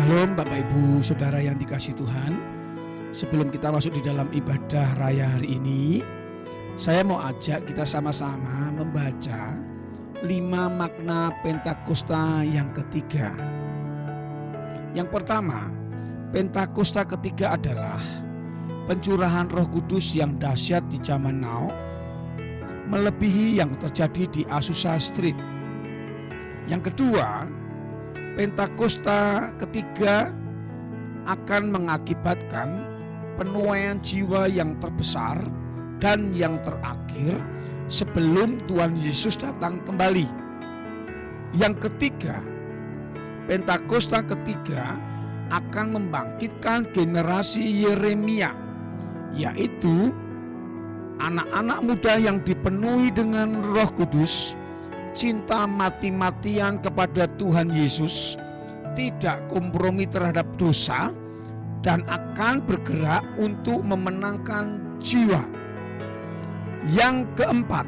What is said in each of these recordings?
Shalom Bapak Ibu Saudara yang dikasihi Tuhan. Sebelum kita masuk di dalam ibadah raya hari ini, saya mau ajak kita sama-sama membaca 5 makna Pentakosta yang ketiga. Yang pertama, Pentakosta ketiga adalah pencurahan Roh Kudus yang dahsyat di zaman now, melebihi yang terjadi di Azusa Street. Yang kedua, Pentakosta ketiga akan mengakibatkan penuaian jiwa yang terbesar dan yang terakhir sebelum Tuhan Yesus datang kembali. Yang ketiga, Pentakosta ketiga akan membangkitkan generasi Yeremia, yaitu anak-anak muda yang dipenuhi dengan Roh Kudus, cinta mati-matian kepada Tuhan Yesus, tidak kompromi terhadap dosa, dan akan bergerak untuk memenangkan jiwa. Yang keempat,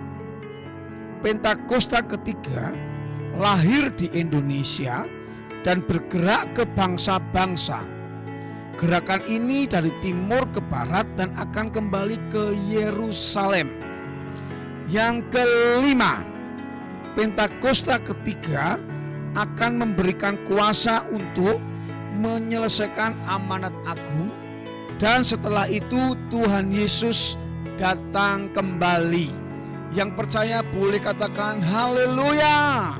Pentakosta ketiga lahir di Indonesia dan bergerak ke bangsa-bangsa. Gerakan ini dari timur ke barat dan akan kembali ke Yerusalem. Yang kelima, Pentakosta ketiga akan memberikan kuasa untuk menyelesaikan amanat agung, dan setelah itu Tuhan Yesus datang kembali. Yang percaya boleh katakan haleluya.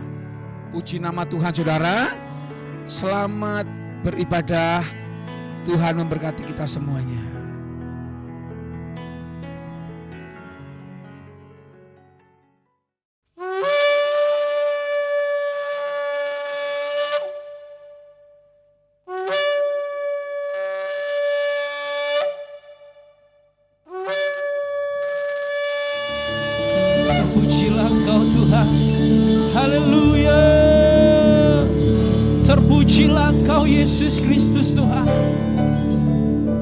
Puji nama Tuhan saudara. Selamat beribadah. Tuhan memberkati kita semuanya. Terpujilah Engkau Tuhan. Haleluya. Terpujilah Engkau Yesus Kristus Tuhan.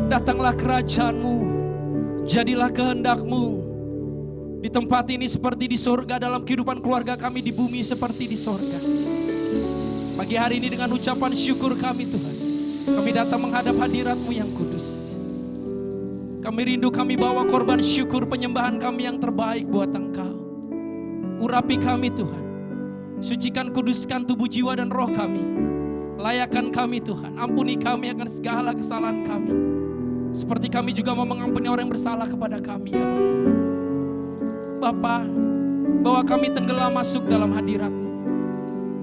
Datanglah kerajaan-Mu, jadilah kehendak-Mu di tempat ini seperti di sorga, dalam kehidupan keluarga kami di bumi seperti di sorga. Pagi hari ini dengan ucapan syukur kami Tuhan, kami datang menghadap hadirat-Mu yang kudus. Kami rindu, kami bawa korban syukur penyembahan kami yang terbaik buat Engkau. Urapi kami Tuhan, sucikan kuduskan tubuh jiwa dan roh kami. Layakan kami Tuhan, ampuni kami akan segala kesalahan kami, seperti kami juga mau mengampuni orang yang bersalah kepada kami ya Bapa. Bawa kami tenggelam masuk dalam hadirat-Mu.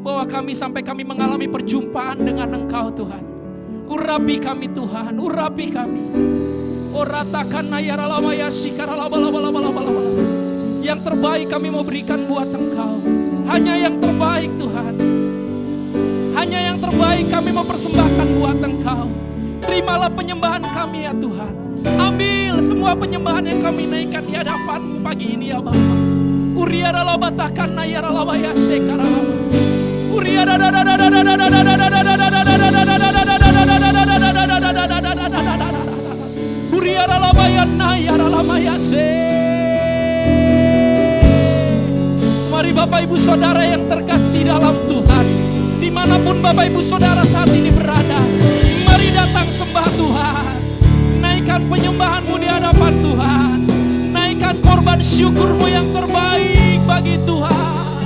Bawa kami sampai kami mengalami perjumpaan dengan Engkau Tuhan. Urapi kami Tuhan, urapi kami. Oratakan nayaralama yasikaralabalabalabalabala. Yang terbaik kami mau berikan buat Engkau. Hanya yang terbaik Tuhan. Hanya yang terbaik kami mau persembahkan buat Engkau. Terimalah penyembahan kami ya Tuhan. Ambil semua penyembahan yang kami naikkan di hadapan-Mu pagi ini ya Bapa. Uriaralabatakan nayaralama yasikaralama. Mari Bapak Ibu Saudara yang terkasih dalam Tuhan, dimanapun Bapak Ibu Saudara saat ini berada, mari datang sembah Tuhan. Naikkan penyembahan-Mu di hadapan Tuhan. Naikkan korban syukur-Mu yang terbaik bagi Tuhan.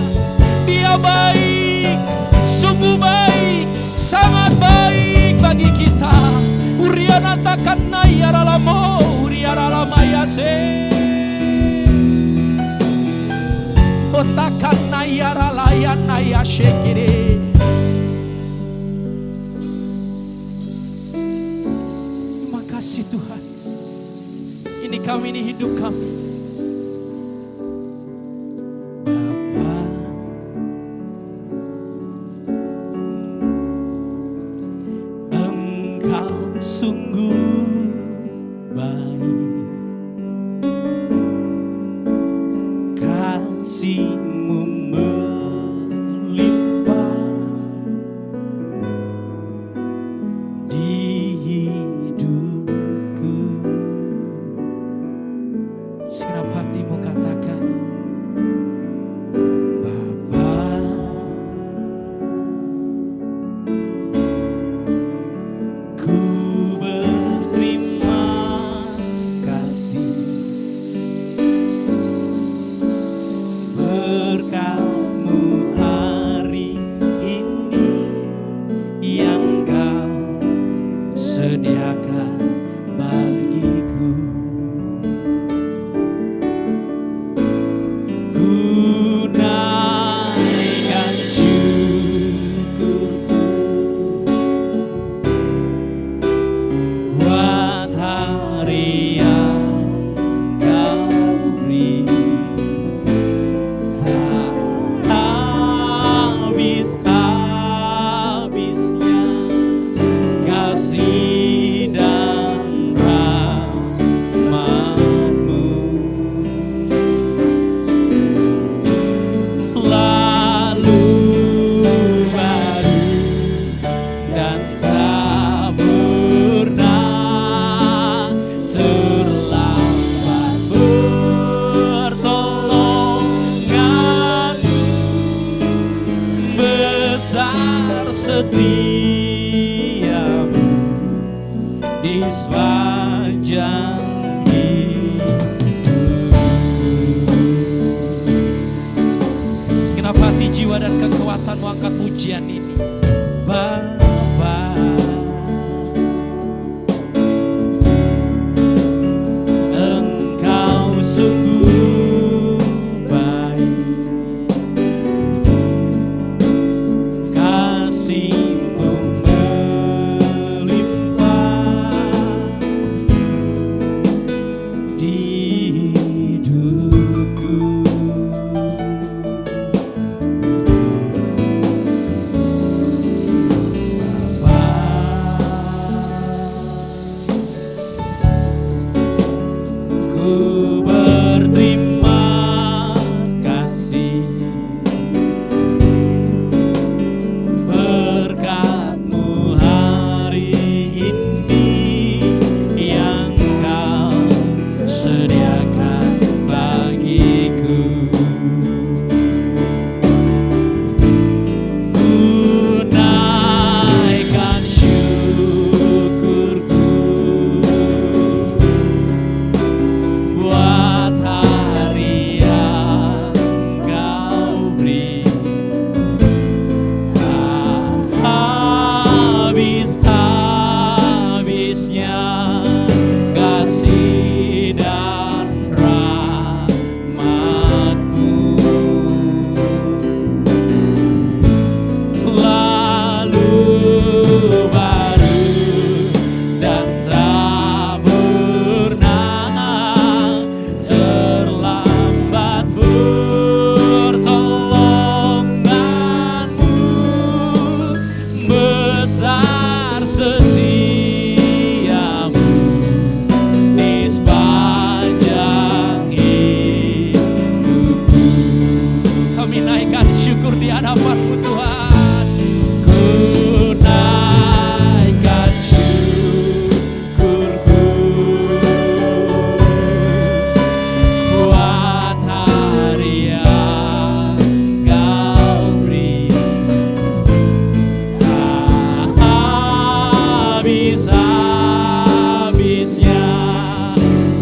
Dia baik, sungguh baik, sangat baik bagi kita. Uriana takana yaralamo, uriaralama yase. Otakana yaralayana yashekire. Terima kasih Tuhan. Ini kami, ini hidup kami. Sungguh baik, kasih-Mu melimpah di hidupku. Segenap hatimu katakan, Bapa, sediakan bagiku. Ku naikkan syukurku buat hari yang Kau beri. Tak habis-habisnya kasih dan rahmat-Mu, selalu baru dan tak pernah terlambat. Pertolongan-Mu besar, setia-Mu di sepanjang hidupku. Segenap hati, jiwa dan kekuatan-Mu angkat pujian ini. Bapa, Engkau sungguh baik, kasih-Mu melimpah di hidupku. Ku berterima kasih berkat-Mu hari ini yang Kau sediakan bagiku. Ku naikkan syukurku buat hari yang Kau beri. Tak habis-habisnya kasih dan rahmat-Mu, selalu baru dan tak pernah terlambat. Pertolongan-Mu besar, setia-Mu di sepanjang hidupku. Kami naikkan syukur di hadapan-Mu Tuhan. Ku naikkan syukurku buat hari yang Kau beri. Tak habis-habisnya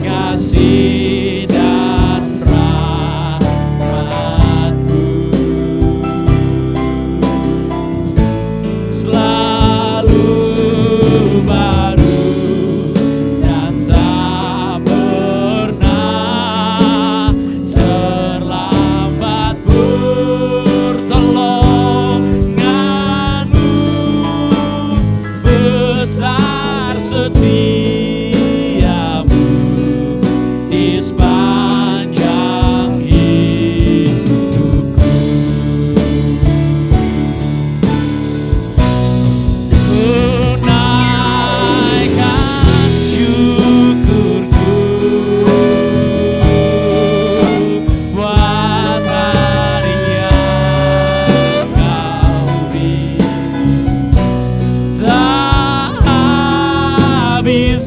kasih dan rahmat-Mu, selalu baru dan tak pernah terlambat. Pertolongan-Mu besar, setia-Mu di sepanjang hidupku. Ku naikkan syukurku buat hari yang Kau beri. Tak habis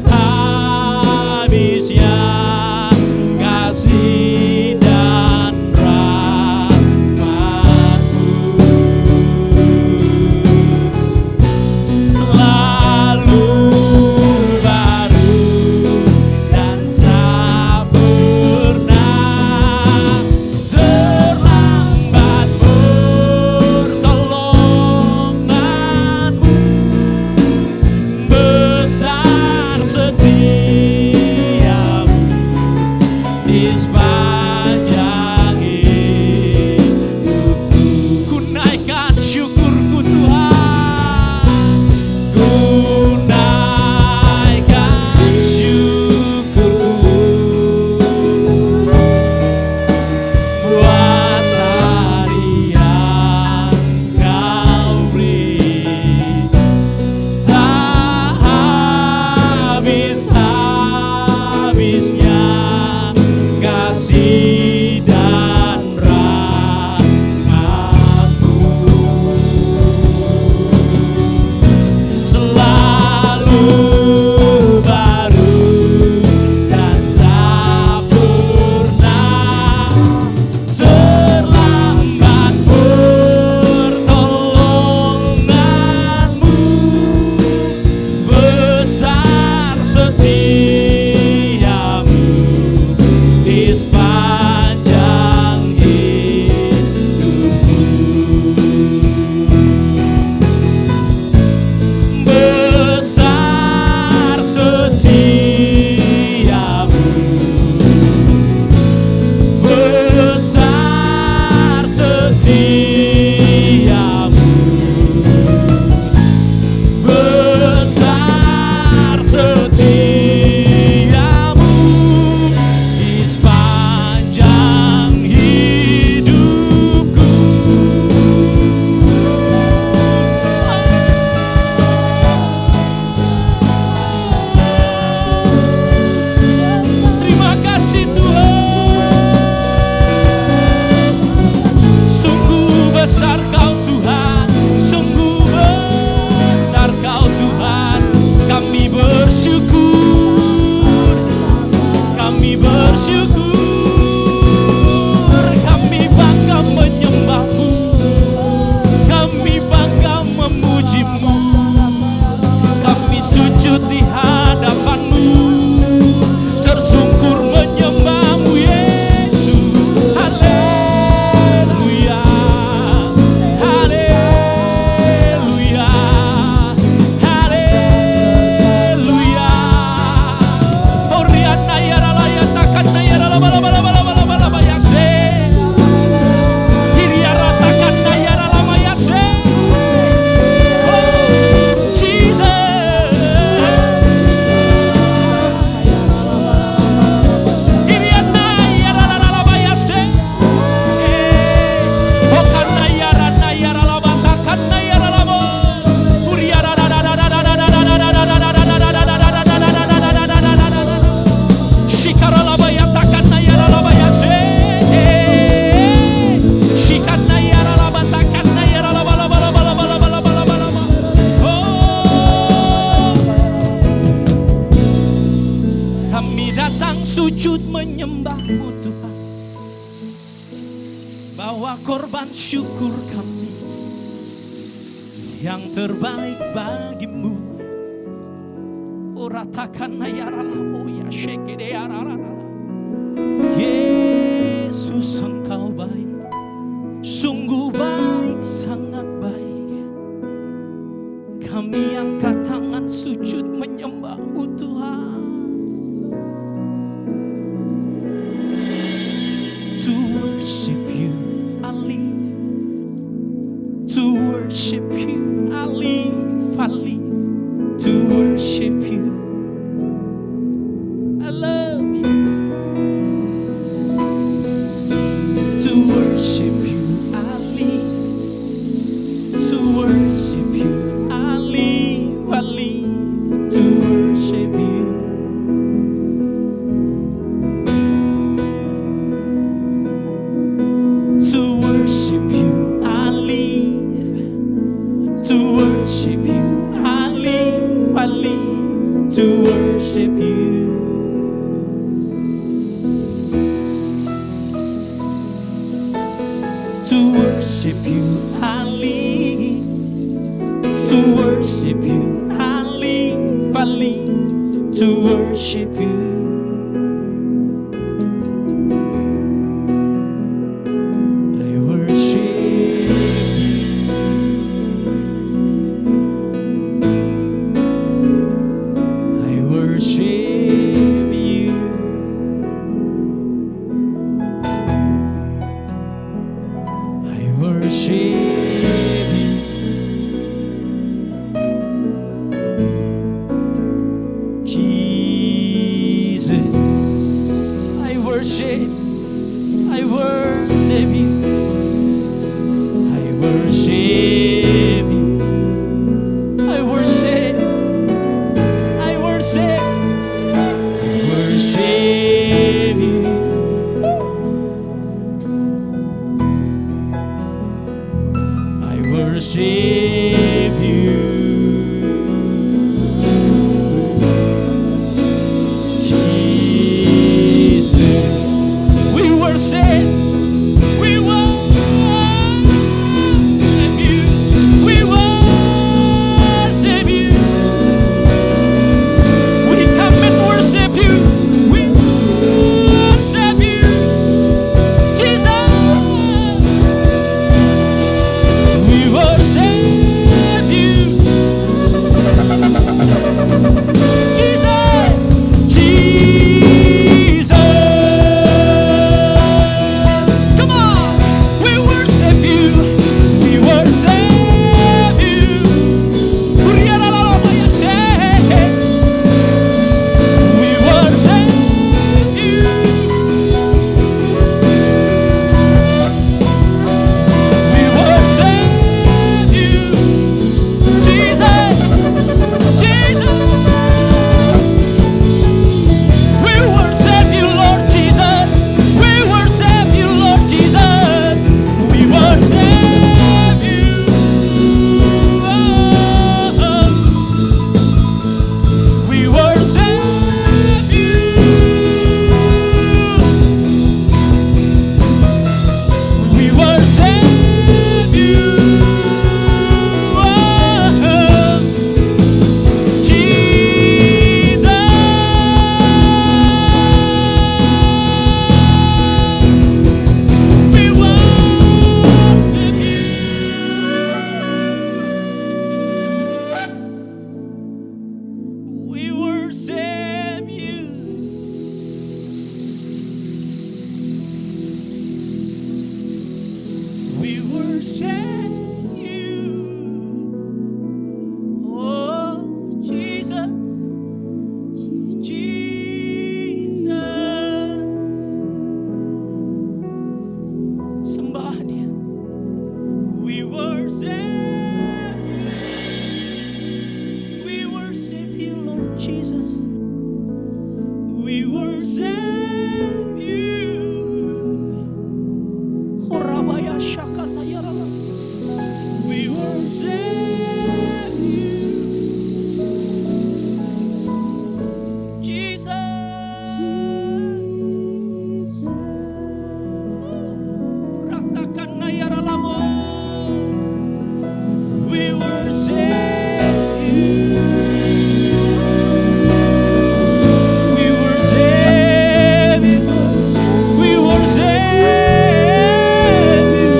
bersyukur, kami bersyukur, kami bangga menyembah-Mu, kami bangga memuji-Mu, kami sujud di hadapan-Mu, tersungkur menyembah-Mu Yesus. Haleluya, haleluya, haleluya. Oriana yara laya takana yara laba laba laba laba laba laba yase. Diriara takana yara lama yase. Oh, Jesus. Diriana yara laba yase. Oh kana yara laba takana yara laba. Uriara da da da da da da da da da da da da da da da da. Shikaralaba yatakana yaralaba yase. Shikana yaralaba takana yaralaba laba laba laba laba laba laba laba. Oh, kami datang sujud menyembah-Mu Tuhan, bawa korban syukur kami yang terbaik bagi-Mu. Ratakan yaralamo ya shekede yararara. Yesus Engkau baik, sungguh baik, sangat baik. Kami angkat tangan sujud menyembah-Mu Tuhan. To worship You I live, to worship You I live, I live to worship You. I love You. To worship You I live, to worship You I live, I live to worship You. To worship You I live, to worship You I live, I live to worship You. To worship You I live, to worship You I live, I live to worship You. I worship You. I worship You. I worship You. Jesus, I worship You. I worship You. I worship, I worship, I worship You. I worship You. Jesus, we worship, worship you. Oh, Jesus, Jesus. Sembah Dia. We worship you. We worship you, Lord Jesus. We worship you. Horabaya Shakana Yarala. We worship you. Jesus. Ratakana Yaralamo. We worship you. We worship you. We worship you.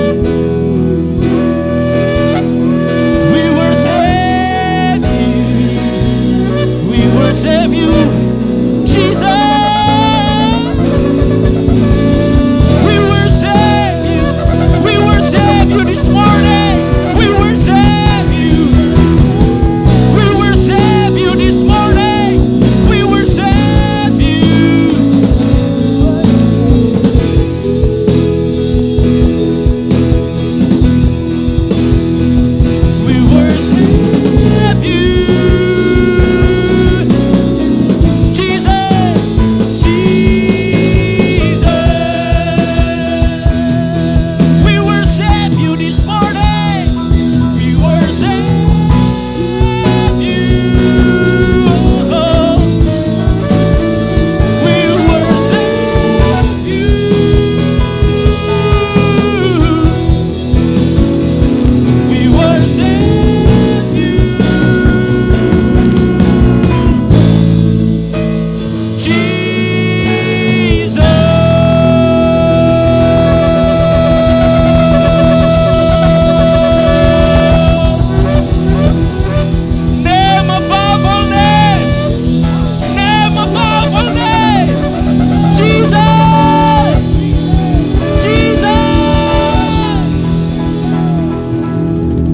We worship you. We worship you, Jesus. We worship you. We worship you this morning. We worship you. We worship you this morning. We worship you. We worship you. Jesus, Jesus. We worship you this morning. We worship you. Oh, we worship you. We worship you. Jesus. Name above all names. Name above all names. Jesus. Jesus.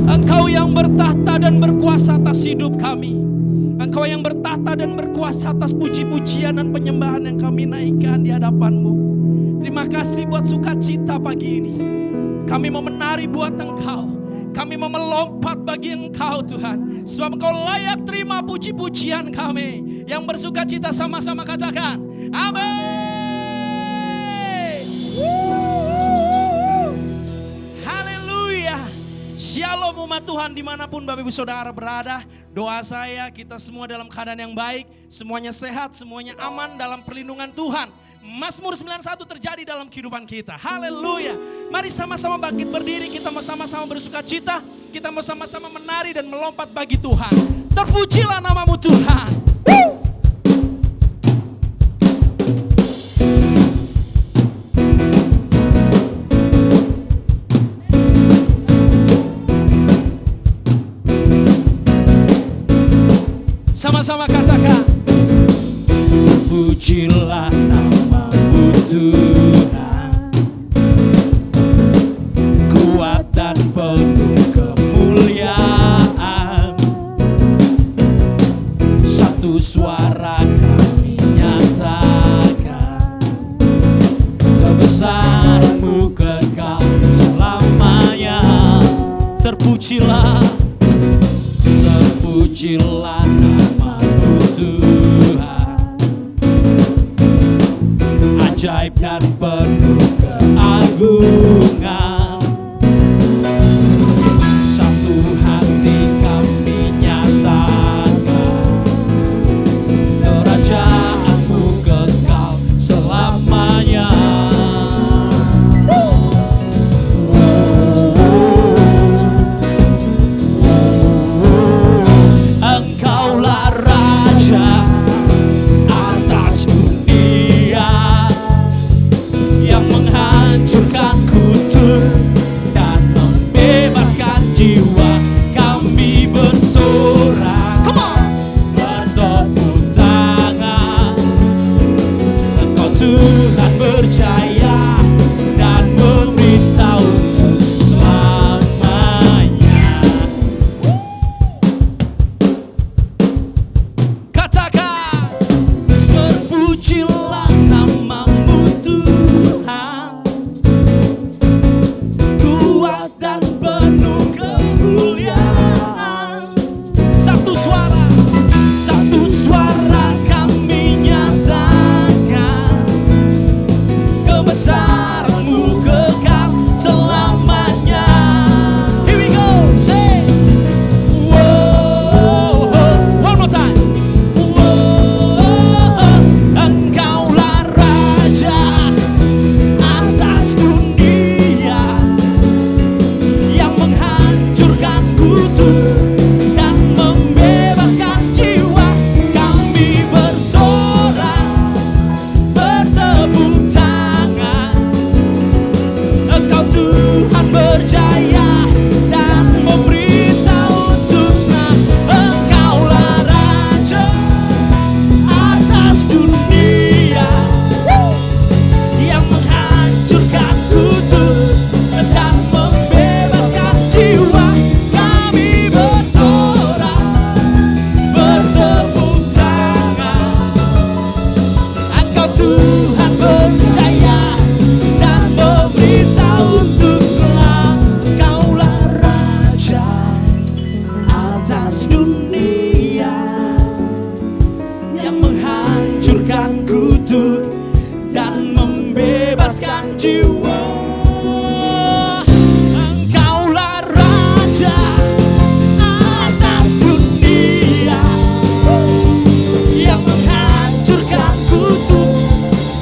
Engkau yang bertahta dan berkuasa atas hidup kami. Engkau yang bertahta dan berkuasa atas puji-pujian dan penyembahan yang kami naikkan di hadapan-Mu. Terima kasih buat sukacita pagi ini. Kami mau menari buat Engkau. Kami mau melompat bagi Engkau Tuhan. Sebab Engkau layak terima puji-pujian kami. Yang bersukacita sama-sama katakan, amin. Haleluya. Shalom umat Tuhan dimanapun Bapak Ibu Saudara berada. Doa saya kita semua dalam keadaan yang baik. Semuanya sehat, semuanya aman dalam perlindungan Tuhan. Mazmur 91 terjadi dalam kehidupan kita. Haleluya. Mari sama-sama bangkit berdiri. Kita mau sama-sama bersukacita. Kita mau sama-sama menari dan melompat bagi Tuhan. Terpujilah nama-Mu Tuhan. Sama-sama katakan, terpujilah nama-Mu Tuhan, kuat dan penuh kemuliaan. Satu suara kami nyatakan, kebesaran-Mu kekal selamanya. Terpujilah, terpujilah nama-Mu Tuhan, ajaib dan penuh keagungan. Satu hati kami nyatakan, kerajaan-Mu kekal selamanya. Engkaulah Raja atas dunia, yang menghancurkan kutuk dan membebaskan jiwa. Kami bersorak, bertepuk tangan. Engkau Tuhan berjaya dan meminta untuk selamat. terpujilah namamu Tuhan, kuat dan penuh kemuliaan. Satu suara kami nyatakan kebesaran-Mu kekal selamanya. Here we go, say, whoa, one more time. Whoa, Engkaulah Raja atas dunia yang menghancurkan kutuk dan membebaskan jiwa. Kami bersorak bertepuk tangan, Engkau Tuhan berjaya dan memberitahu untuk senang. Engkaulah Raja atas dunia yang menghancurkan kutuk dan membebaskan jiwa. Kami bersorak bertepuk tangan, Engkau Tuhan berjaya dan memberitahu untuk selalu. Engkaulah Raja atas dunia yang menghancurkan kutuk dan membebaskan jiwa. Engkaulah Raja atas dunia yang menghancurkan kutuk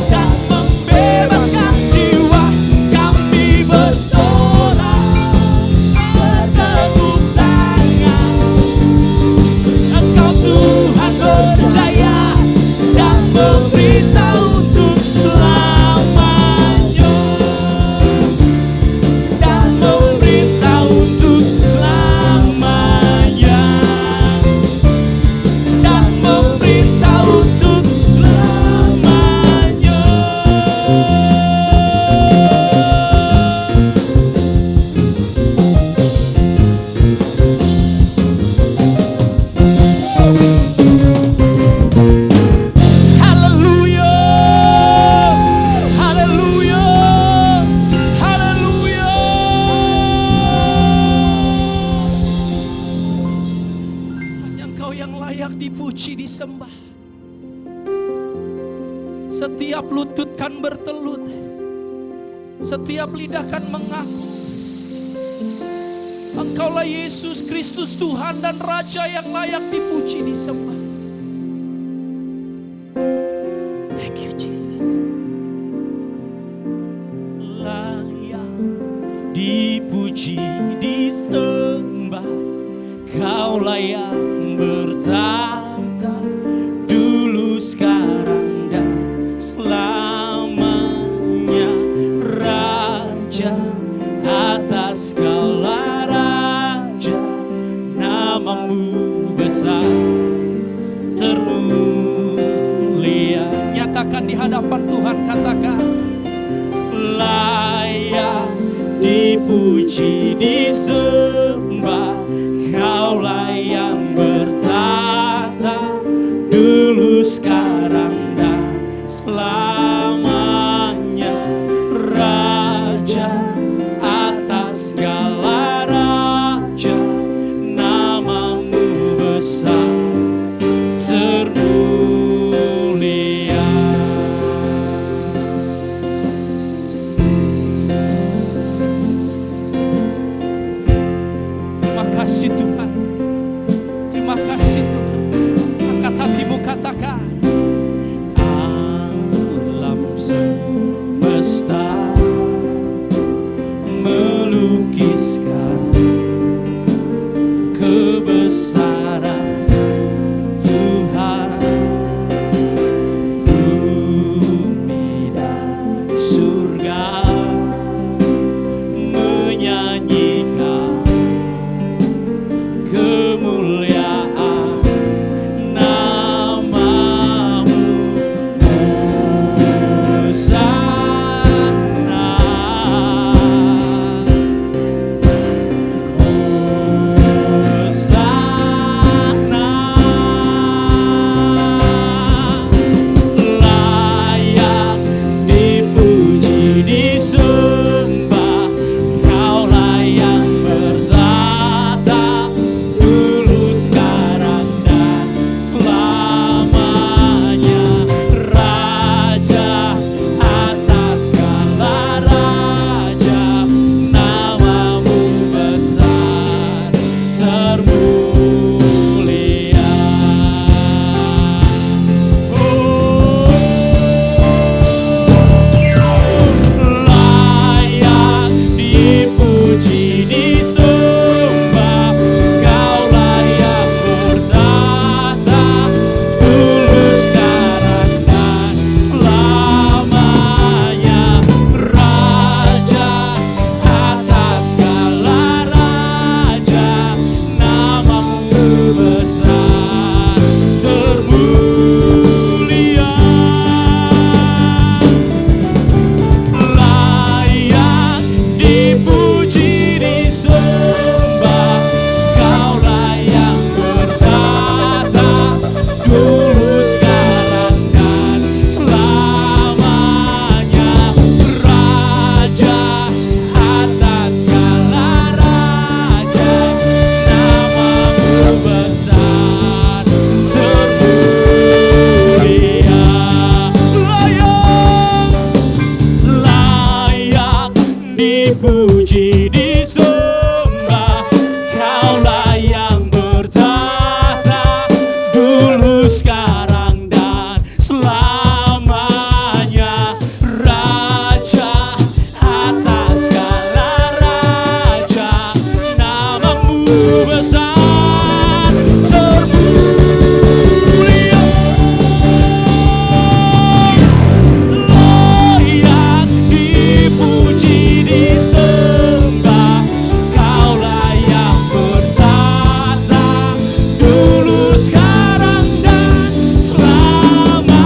dan membebaskan jiwa. Kami bersorak bertepuk tangan, Engkau Tuhan berjaya dan memberitahu untuk selamanya, dan memberitahu untuk selamanya, dan memberitahu untuk selamanya. Haleluya, haleluya, haleluya. Hanya Engkau yang layak dipuji, disembah. Setiap lutut kan bertelut, setiap lidah kan mengaku Engkaulah Yesus Kristus Tuhan dan Raja yang layak dipuji, disembah. Thank you Jesus. Layak dipuji, disembah, Kaulah yang bertata dulu, sekarang dan selamanya. Raja atas segala raja, namamu besar termulia. Nyatakan di hadapan Tuhan, katakan layak dipuji, disembah, Kaulah yang bertata dulu, sekarang dan selamanya. Raja atas segala raja, namamu besar termulia. Terima kasih Tuhan. selamanya. Raja atas segala raja, namamu besar termulia. Layak dipuji disembah, Kaulah yang bertata dulu, sekarang dan selamanya.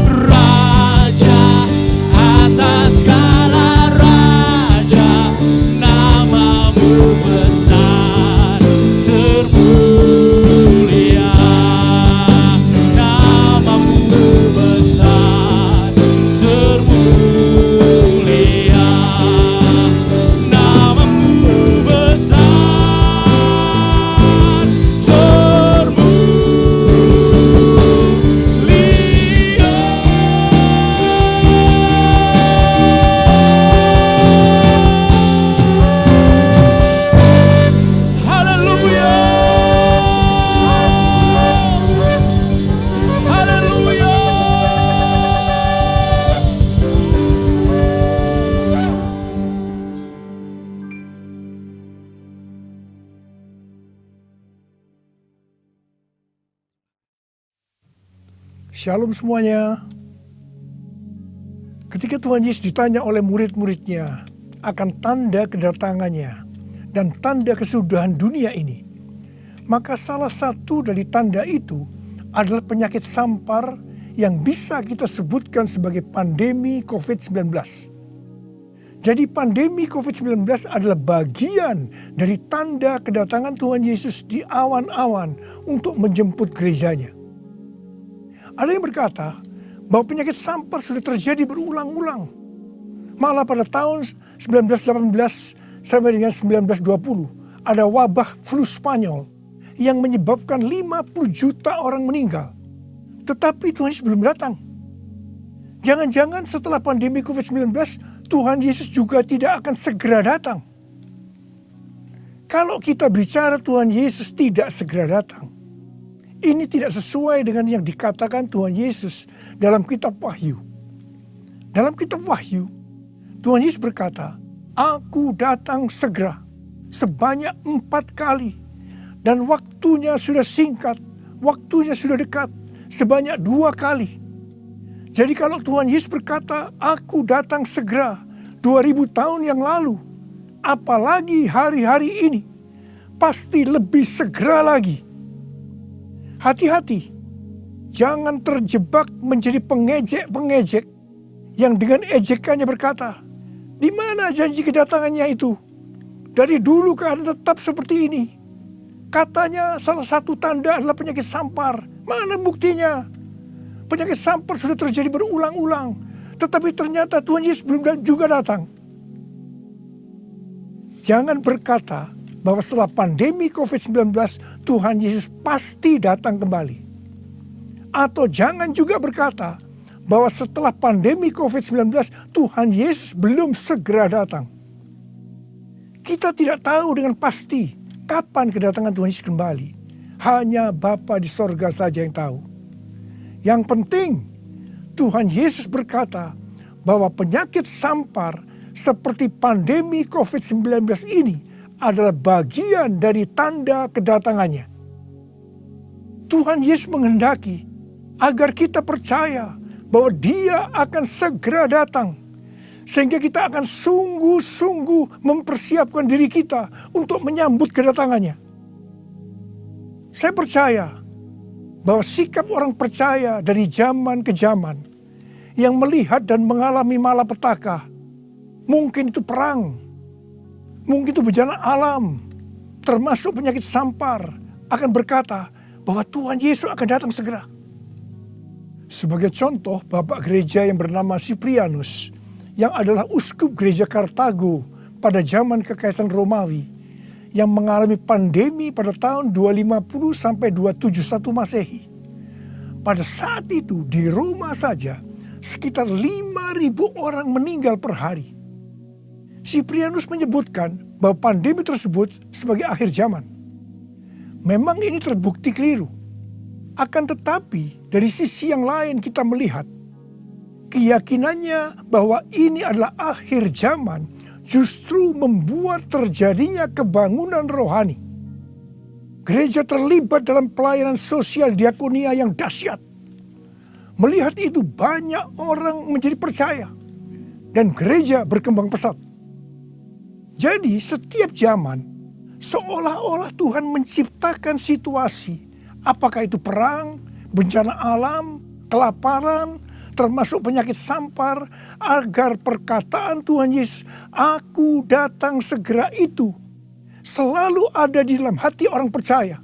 Raja atas segala raja, namamu besar termulia. Namamu besar termulia. Namamu besar termulia. Haleluya. Haleluya. Shalom semuanya. Ketika Tuhan Yesus ditanya oleh murid-muridnya akan tanda kedatangannya dan tanda kesudahan dunia ini, maka salah satu dari tanda itu adalah penyakit sampar yang bisa kita sebutkan sebagai pandemi COVID-19. Jadi pandemi COVID-19 adalah bagian dari tanda kedatangan Tuhan Yesus di awan-awan untuk menjemput gerejanya. Ada yang berkata bahwa penyakit sampar sudah terjadi berulang-ulang. Malah pada tahun 1918 sampai dengan 1920 ada wabah flu Spanyol yang menyebabkan 50 juta orang meninggal. Tetapi Tuhan Yesus belum datang. Jangan-jangan setelah pandemi COVID-19 Tuhan Yesus juga tidak akan segera datang. Kalau kita bicara Tuhan Yesus tidak segera datang, ini tidak sesuai dengan yang dikatakan Tuhan Yesus dalam kitab Wahyu. Dalam kitab Wahyu, Tuhan Yesus berkata, "Aku datang segera," sebanyak 4 kali. Dan waktunya sudah singkat, waktunya sudah dekat, sebanyak 2 kali. Jadi kalau Tuhan Yesus berkata, "Aku datang segera," 2000 tahun yang lalu, apalagi hari-hari ini, pasti lebih segera lagi. Hati-hati, jangan terjebak menjadi pengejek-pengejek yang dengan ejekannya berkata, "Di mana janji kedatangannya itu? Dari dulu keadaan tetap seperti ini. Katanya salah satu tanda adalah penyakit sampar. Mana buktinya? Penyakit sampar sudah terjadi berulang-ulang, tetapi ternyata Tuhan Yesus belum juga datang." Jangan berkata bahwa setelah pandemi COVID-19 Tuhan Yesus pasti datang kembali. Atau jangan juga berkata bahwa setelah pandemi COVID-19 Tuhan Yesus belum segera datang. Kita tidak tahu dengan pasti kapan kedatangan Tuhan Yesus kembali. Hanya Bapa di sorga saja yang tahu. Yang penting Tuhan Yesus berkata bahwa penyakit sampar seperti pandemi COVID-19 ini adalah bagian dari tanda kedatangannya. Tuhan Yesus menghendaki agar kita percaya bahwa Dia akan segera datang, sehingga kita akan sungguh-sungguh mempersiapkan diri kita untuk menyambut kedatangannya. Saya percaya bahwa sikap orang percaya dari zaman ke zaman yang melihat dan mengalami malapetaka, mungkin itu perang, mungkin itu bencana alam, termasuk penyakit sampar, akan berkata bahwa Tuhan Yesus akan datang segera. Sebagai contoh, Bapak Gereja yang bernama Cyprianus, yang adalah uskup gereja Kartago pada zaman Kekaisaran Romawi, yang mengalami pandemi pada tahun 250 sampai 271 Masehi. Pada saat itu di Roma saja sekitar 5.000 orang meninggal per hari. Cyprianus menyebutkan bahwa pandemi tersebut sebagai akhir zaman. Memang ini terbukti keliru. Akan tetapi dari sisi yang lain kita melihat keyakinannya bahwa ini adalah akhir zaman justru membuat terjadinya kebangunan rohani. Gereja terlibat dalam pelayanan sosial diakonia yang dahsyat. Melihat itu banyak orang menjadi percaya dan gereja berkembang pesat. Jadi setiap zaman seolah-olah Tuhan menciptakan situasi, apakah itu perang, bencana alam, kelaparan, termasuk penyakit sampar, agar perkataan Tuhan Yesus, "Aku datang segera" itu selalu ada di dalam hati orang percaya.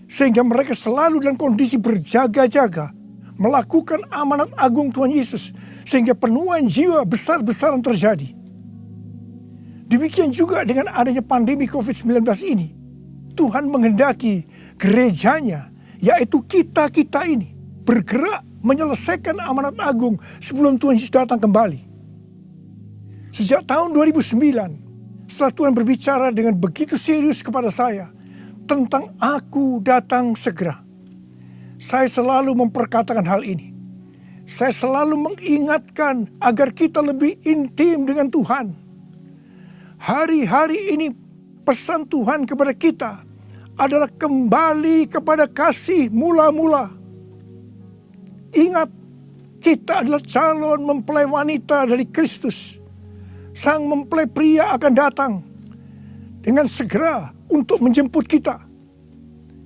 Sehingga mereka selalu dalam kondisi berjaga-jaga, melakukan amanat agung Tuhan Yesus, sehingga penuaian jiwa besar-besaran terjadi. Demikian juga dengan adanya pandemi COVID-19 ini, Tuhan menghendaki gerejanya, yaitu kita-kita ini, bergerak menyelesaikan amanat agung sebelum Tuhan Yesus datang kembali. Sejak tahun 2009, setelah Tuhan berbicara dengan begitu serius kepada saya tentang "Aku datang segera", saya selalu memperkatakan hal ini. Saya selalu mengingatkan agar kita lebih intim dengan Tuhan. Hari-hari ini pesan Tuhan kepada kita adalah kembali kepada kasih mula-mula. Ingat, kita adalah calon mempelai wanita dari Kristus. Sang mempelai pria akan datang dengan segera untuk menjemput kita.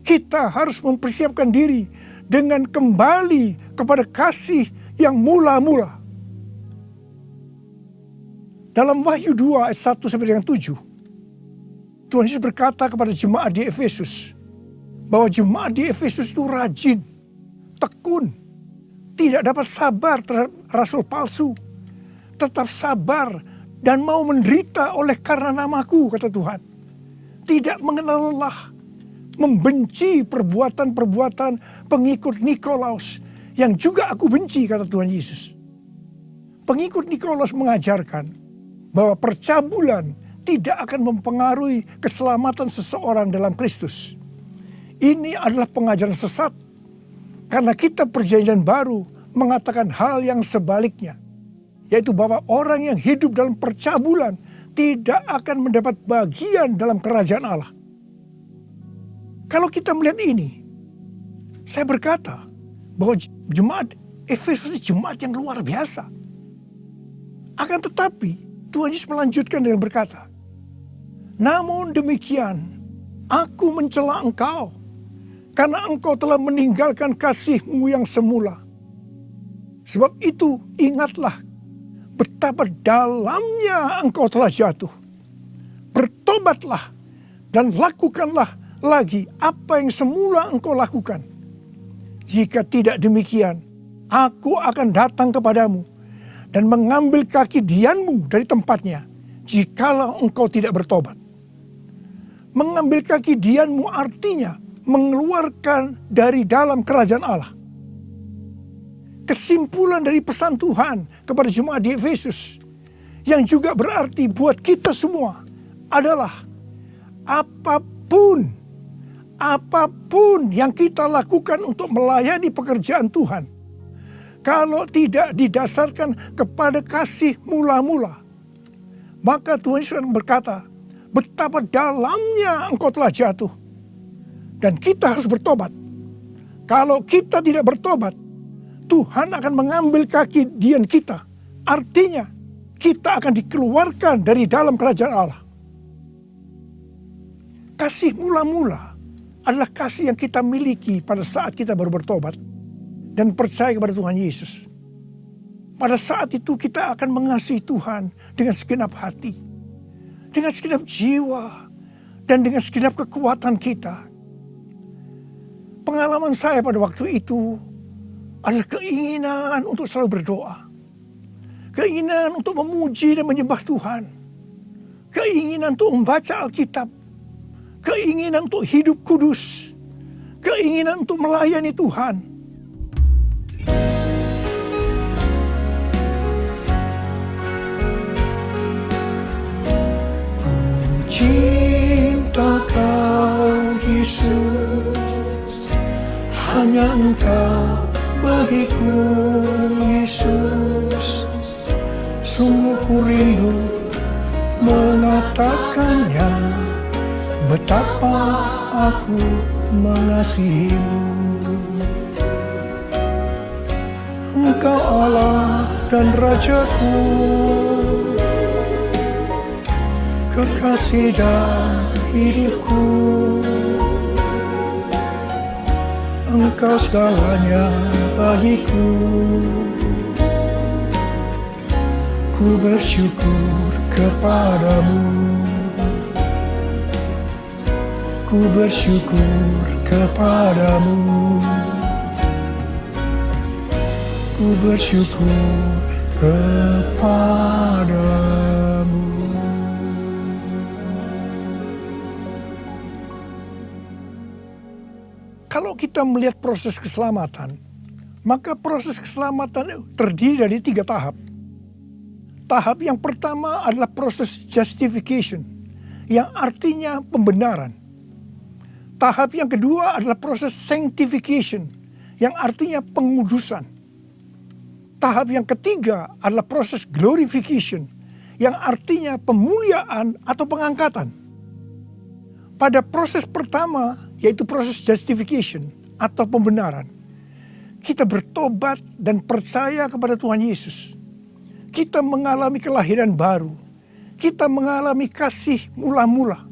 Kita harus mempersiapkan diri dengan kembali kepada kasih yang mula-mula. Dalam Wahyu 2 ayat 1 sampai dengan 7, Tuhan Yesus berkata kepada jemaat di Efesus bahwa jemaat di Efesus itu rajin, tekun, tidak dapat sabar terhadap rasul palsu, tetap sabar dan mau menderita oleh karena namaku, kata Tuhan. Tidak mengenal lelah, membenci perbuatan-perbuatan pengikut Nikolaus yang juga aku benci, kata Tuhan Yesus. Pengikut Nikolaus mengajarkan bahwa percabulan tidak akan mempengaruhi keselamatan seseorang dalam Kristus. Ini adalah pengajaran sesat, karena kita perjanjian baru mengatakan hal yang sebaliknya, yaitu bahwa orang yang hidup dalam percabulan tidak akan mendapat bagian dalam kerajaan Allah. Kalau kita melihat ini, saya berkata bahwa jemaat Efesus ini jemaat yang luar biasa. Akan tetapi Tuhan Yesus melanjutkan dengan berkata, "Namun demikian, aku mencela engkau, karena engkau telah meninggalkan kasih-Mu yang semula. Sebab itu ingatlah betapa dalamnya engkau telah jatuh. Bertobatlah dan lakukanlah lagi apa yang semula engkau lakukan. Jika tidak demikian, aku akan datang kepadamu dan mengambil kaki dianmu dari tempatnya, jikalau engkau tidak bertobat." Mengambil kaki dianmu artinya mengeluarkan dari dalam kerajaan Allah. Kesimpulan dari pesan Tuhan kepada jemaat di Efesus, yang juga berarti buat kita semua, adalah apapun yang kita lakukan untuk melayani pekerjaan Tuhan, kalau tidak didasarkan kepada kasih mula-mula, maka Tuhan Yesus berkata, betapa dalamnya engkau telah jatuh. Dan kita harus bertobat. Kalau kita tidak bertobat, Tuhan akan mengambil kaki dian kita. Artinya, kita akan dikeluarkan dari dalam kerajaan Allah. Kasih mula-mula adalah kasih yang kita miliki pada saat kita baru bertobat dan percaya kepada Tuhan Yesus. Pada saat itu kita akan mengasihi Tuhan dengan segenap hati, dengan segenap jiwa, dan dengan segenap kekuatan kita. Pengalaman saya pada waktu itu adalah keinginan untuk selalu berdoa. Keinginan untuk memuji dan menyembah Tuhan. Keinginan untuk membaca Alkitab. Keinginan untuk hidup kudus. Keinginan untuk melayani Tuhan. Cinta Kau Yesus, hanya Engkau bagiku Yesus. Sungguh ku rindu mengatakannya, betapa aku mengasihimu. Engkau Allah dan Rajaku, kekasih dan hidupku. Engkau segalanya bagiku. Ku bersyukur kepadamu. Ku bersyukur kepadamu. Ku bersyukur kepadamu. Kalau kita melihat proses keselamatan, maka proses keselamatan terdiri dari 3 tahap. Tahap yang pertama adalah proses justification, yang artinya pembenaran. Tahap yang kedua adalah proses sanctification, yang artinya pengudusan. Tahap yang ketiga adalah proses glorification, yang artinya pemuliaan atau pengangkatan. Pada proses pertama, yaitu proses justification atau pembenaran, kita bertobat dan percaya kepada Tuhan Yesus. Kita mengalami kelahiran baru. Kita mengalami kasih mula-mula.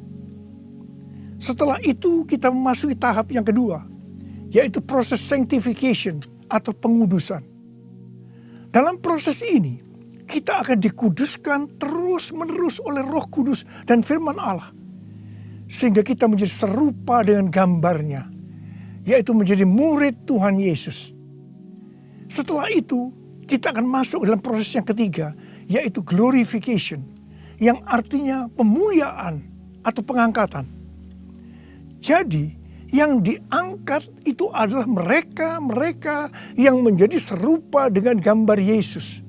Setelah itu kita memasuki tahap yang kedua, yaitu proses sanctification atau pengudusan. Dalam proses ini, kita akan dikuduskan terus-menerus oleh Roh Kudus dan firman Allah. Sehingga kita menjadi serupa dengan gambarnya, yaitu menjadi murid Tuhan Yesus. Setelah itu, kita akan masuk dalam proses yang ketiga, yaitu glorification, yang artinya pemuliaan atau pengangkatan. Jadi, yang diangkat itu adalah mereka yang menjadi serupa dengan gambar Yesus,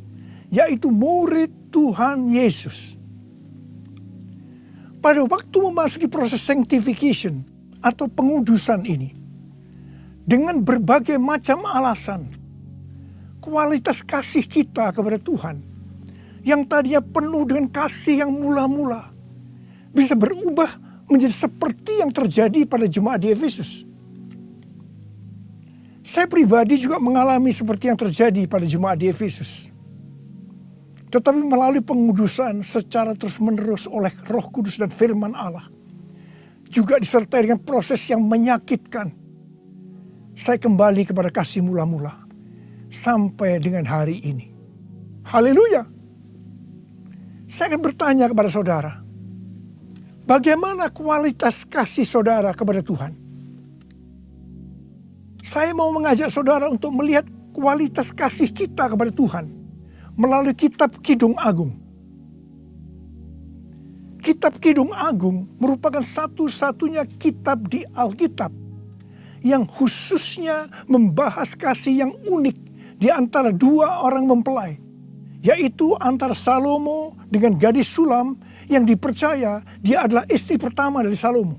yaitu murid Tuhan Yesus. Pada waktu memasuki proses sanctification atau pengudusan ini, dengan berbagai macam alasan, kualitas kasih kita kepada Tuhan, yang tadinya penuh dengan kasih yang mula-mula, bisa berubah menjadi seperti yang terjadi pada jemaat di Efesus. Saya pribadi juga mengalami seperti yang terjadi pada jemaat di Efesus. Tetapi melalui pengudusan secara terus-menerus oleh Roh Kudus dan firman Allah, juga disertai dengan proses yang menyakitkan, saya kembali kepada kasih mula-mula sampai dengan hari ini. Haleluya. Saya akan bertanya kepada saudara, bagaimana kualitas kasih saudara kepada Tuhan? Saya mau mengajak saudara untuk melihat kualitas kasih kita kepada Tuhan melalui kitab Kidung Agung. Kitab Kidung Agung merupakan satu-satunya kitab di Alkitab yang khususnya membahas kasih yang unik di antara 2 orang mempelai, yaitu antara Salomo dengan gadis Sulam yang dipercaya dia adalah istri pertama dari Salomo.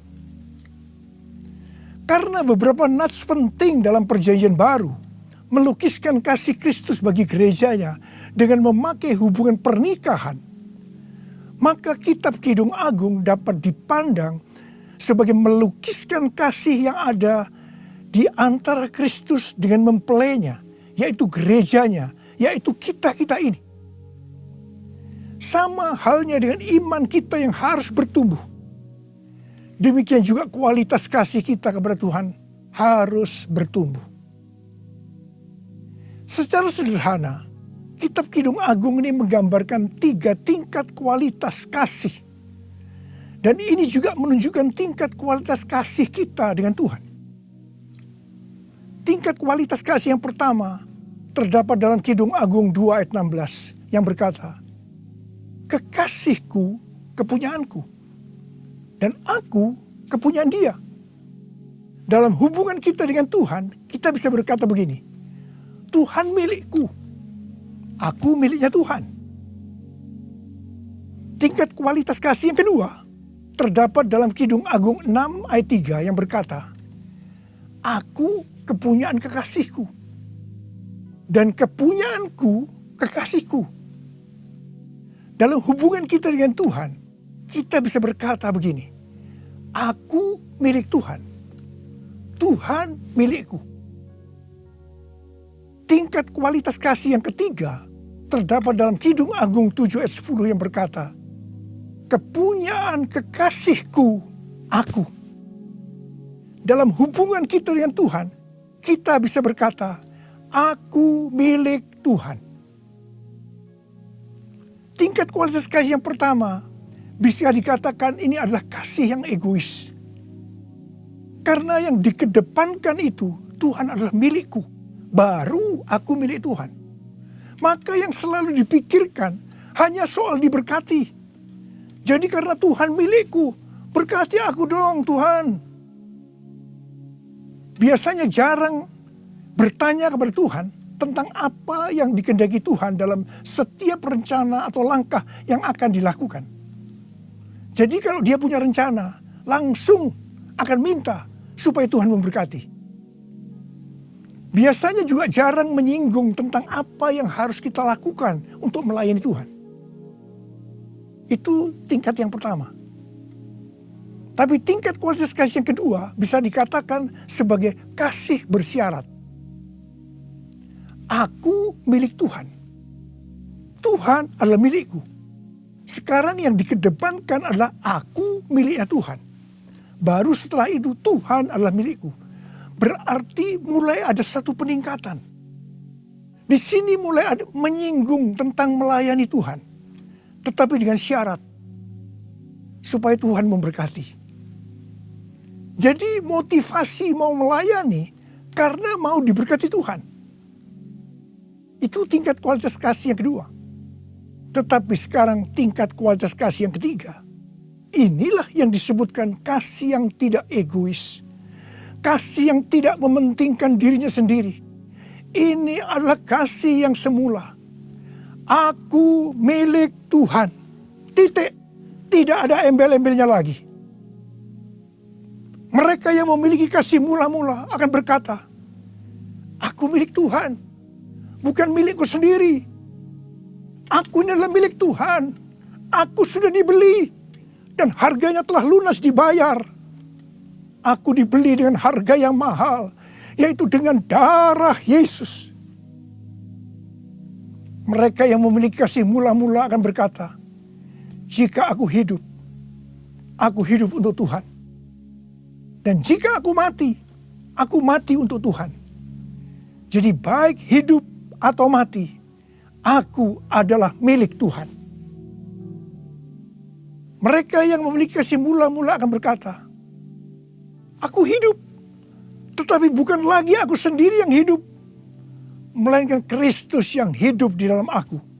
Karena beberapa nats penting dalam Perjanjian Baru melukiskan kasih Kristus bagi gerejanya dengan memakai hubungan pernikahan, maka kitab Kidung Agung dapat dipandang sebagai melukiskan kasih yang ada di antara Kristus dengan mempelainya, yaitu gerejanya, yaitu kita-kita ini. Sama halnya dengan iman kita yang harus bertumbuh. Demikian juga kualitas kasih kita kepada Tuhan harus bertumbuh. Secara sederhana, kitab Kidung Agung ini menggambarkan 3 tingkat kualitas kasih. Dan ini juga menunjukkan tingkat kualitas kasih kita dengan Tuhan. Tingkat kualitas kasih yang pertama terdapat dalam Kidung Agung 2 ayat 16 yang berkata, kekasihku kepunyaanku dan aku kepunyaan dia. Dalam hubungan kita dengan Tuhan, kita bisa berkata begini, Tuhan milikku, aku miliknya Tuhan. Tingkat kualitas kasih yang kedua terdapat dalam Kidung Agung 6 ayat 3 yang berkata, aku kepunyaan kekasihku. Dan kepunyaanku kekasihku. Dalam hubungan kita dengan Tuhan, kita bisa berkata begini, aku milik Tuhan, Tuhan milikku. Tingkat kualitas kasih yang ketiga terdapat dalam Kidung Agung 7 ayat 10 yang berkata, kepunyaan kekasihku aku. Dalam hubungan kita dengan Tuhan, kita bisa berkata, aku milik Tuhan. Tingkat kualitas kasih yang pertama bisa dikatakan ini adalah kasih yang egois. Karena yang dikedepankan itu, Tuhan adalah milikku, baru aku milik Tuhan. Maka yang selalu dipikirkan hanya soal diberkati. Jadi karena Tuhan milikku, berkati aku dong Tuhan. Biasanya jarang bertanya kepada Tuhan tentang apa yang dikehendaki Tuhan dalam setiap rencana atau langkah yang akan dilakukan. Jadi kalau dia punya rencana, langsung akan minta supaya Tuhan memberkati. Biasanya juga jarang menyinggung tentang apa yang harus kita lakukan untuk melayani Tuhan. Itu tingkat yang pertama. Tapi tingkat kualitas kasih yang kedua bisa dikatakan sebagai kasih bersyarat. Aku milik Tuhan. Tuhan adalah milikku. Sekarang yang dikedepankan adalah aku miliknya Tuhan. Baru setelah itu Tuhan adalah milikku. Berarti mulai ada satu peningkatan. Di sini mulai ada menyinggung tentang melayani Tuhan. Tetapi dengan syarat. Supaya Tuhan memberkati. Jadi motivasi mau melayani karena mau diberkati Tuhan. Itu tingkat kualitas kasih yang kedua. Tetapi sekarang tingkat kualitas kasih yang ketiga. Inilah yang disebutkan kasih yang tidak egois. Kasih yang tidak mementingkan dirinya sendiri. Ini adalah kasih yang semula. Aku milik Tuhan. Titik. Tidak ada embel-embelnya lagi. Mereka yang memiliki kasih mula-mula akan berkata, aku milik Tuhan, bukan milikku sendiri. Aku ini adalah milik Tuhan. Aku sudah dibeli dan harganya telah lunas dibayar. Aku dibeli dengan harga yang mahal, yaitu dengan darah Yesus. Mereka yang memiliki kasih mula-mula akan berkata, jika aku hidup untuk Tuhan. Dan jika aku mati untuk Tuhan. Jadi baik hidup atau mati, aku adalah milik Tuhan. Mereka yang memiliki kasih mula-mula akan berkata, aku hidup, tetapi bukan lagi aku sendiri yang hidup, melainkan Kristus yang hidup di dalam aku.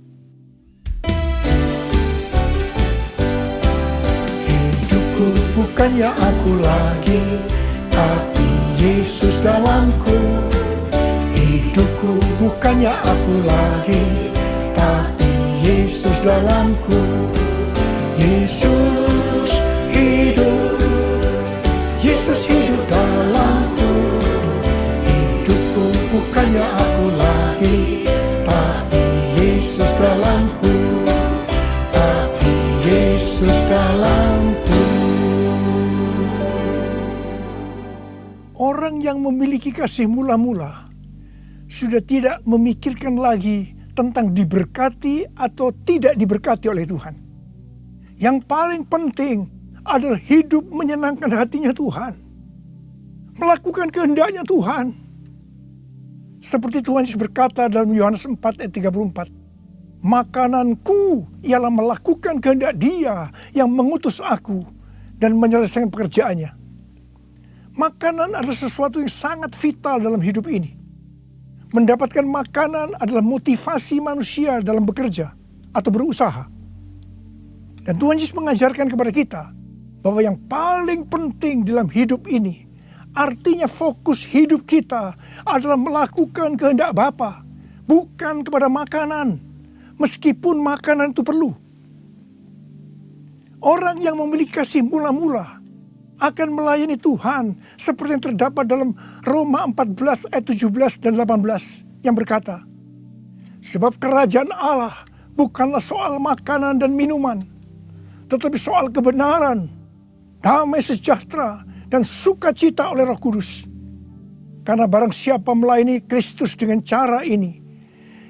Bukannya aku lagi, tapi Yesus dalamku. Hidupku bukannya aku lagi, tapi Yesus dalamku. Yesus hidup, Yesus hidup dalamku. Hidupku bukannya aku lagi, tapi Yesus dalamku. Tapi Yesus dalamku. Orang yang memiliki kasih mula-mula sudah tidak memikirkan lagi tentang diberkati atau tidak diberkati oleh Tuhan. Yang paling penting adalah hidup menyenangkan hatinya Tuhan. Melakukan kehendaknya Tuhan. Seperti Tuhan Yesus berkata dalam Yohanes 4 ayat 34. Makananku ialah melakukan kehendak Dia yang mengutus aku dan menyelesaikan pekerjaannya. Makanan adalah sesuatu yang sangat vital dalam hidup ini. Mendapatkan makanan adalah motivasi manusia dalam bekerja atau berusaha. Dan Tuhan Yesus mengajarkan kepada kita bahwa yang paling penting dalam hidup ini, artinya fokus hidup kita adalah melakukan kehendak Bapa, bukan kepada makanan, meskipun makanan itu perlu. Orang yang memiliki kasih mula-mula akan melayani Tuhan seperti yang terdapat dalam Roma 14 ayat 17 dan 18 yang berkata, sebab kerajaan Allah bukanlah soal makanan dan minuman, tetapi soal kebenaran, damai sejahtera, dan sukacita oleh Roh Kudus. Karena barang siapa melayani Kristus dengan cara ini,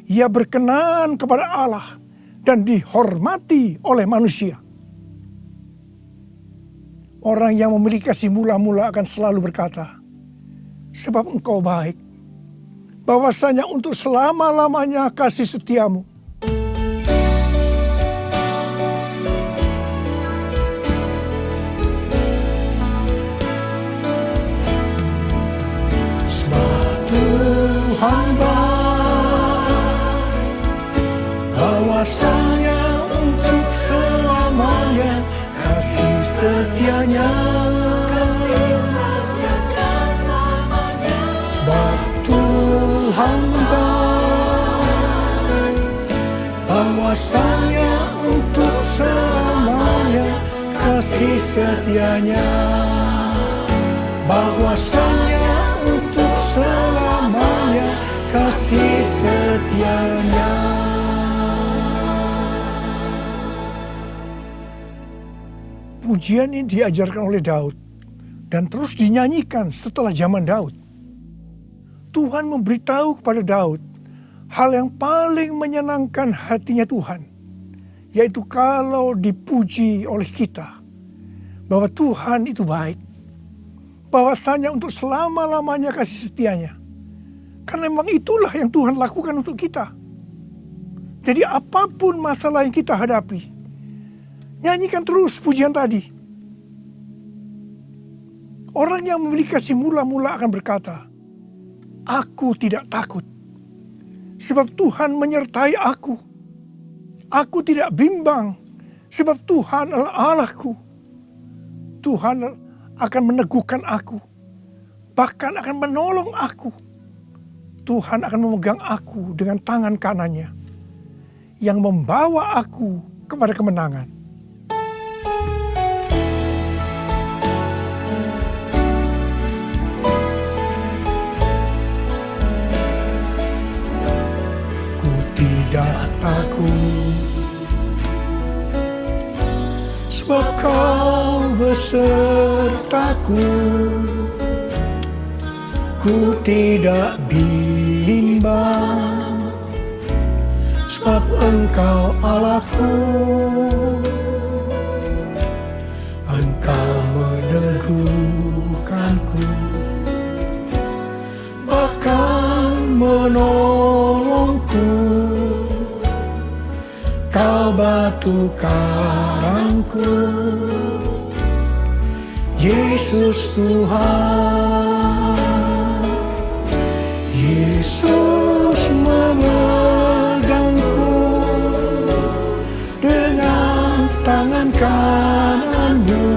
ia berkenan kepada Allah dan dihormati oleh manusia. Orang yang memiliki kasih mula-mula akan selalu berkata, sebab engkau baik, bahwasanya untuk selama-lamanya kasih setiamu. Sebab Tuhan baik, bahwasanya untuk selamanya kasih setianya. Sebab Tuhan baik, bahwasanya untuk selamanya kasih setianya. Bahwasanya untuk selamanya kasih setianya. Pujian ini diajarkan oleh Daud dan terus dinyanyikan setelah zaman Daud. Tuhan memberitahu kepada Daud hal yang paling menyenangkan hatinya Tuhan, yaitu kalau dipuji oleh kita, bahwa Tuhan itu baik, bahwasanya untuk selama-lamanya kasih setianya. Karena memang itulah yang Tuhan lakukan untuk kita. Jadi apapun masalah yang kita hadapi, nyanyikan terus pujian tadi. Orang yang memiliki kasih mula-mula akan berkata, aku tidak takut, sebab Tuhan menyertai aku. Aku tidak bimbang, sebab Tuhan adalah Allahku. Tuhan akan meneguhkan aku, bahkan akan menolong aku. Tuhan akan memegang aku dengan tangan kanannya, yang membawa aku kepada kemenangan. Tidak takut, sebab kau besertaku. Ku tidak bimbang, sebab engkau Allahku. Engkau meneguhkanku, bahkan menolongku. Kau batu karangku, Yesus Tuhan. Yesus memegangku dengan tangan kananmu.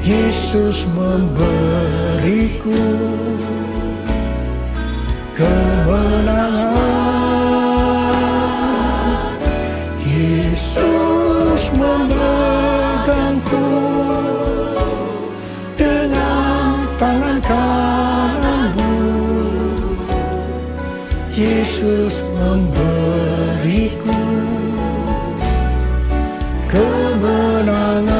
Yesus memberiku kemenangan. Yesus memegangku dengan tangan kananmu. Yesus memberiku kemenangan.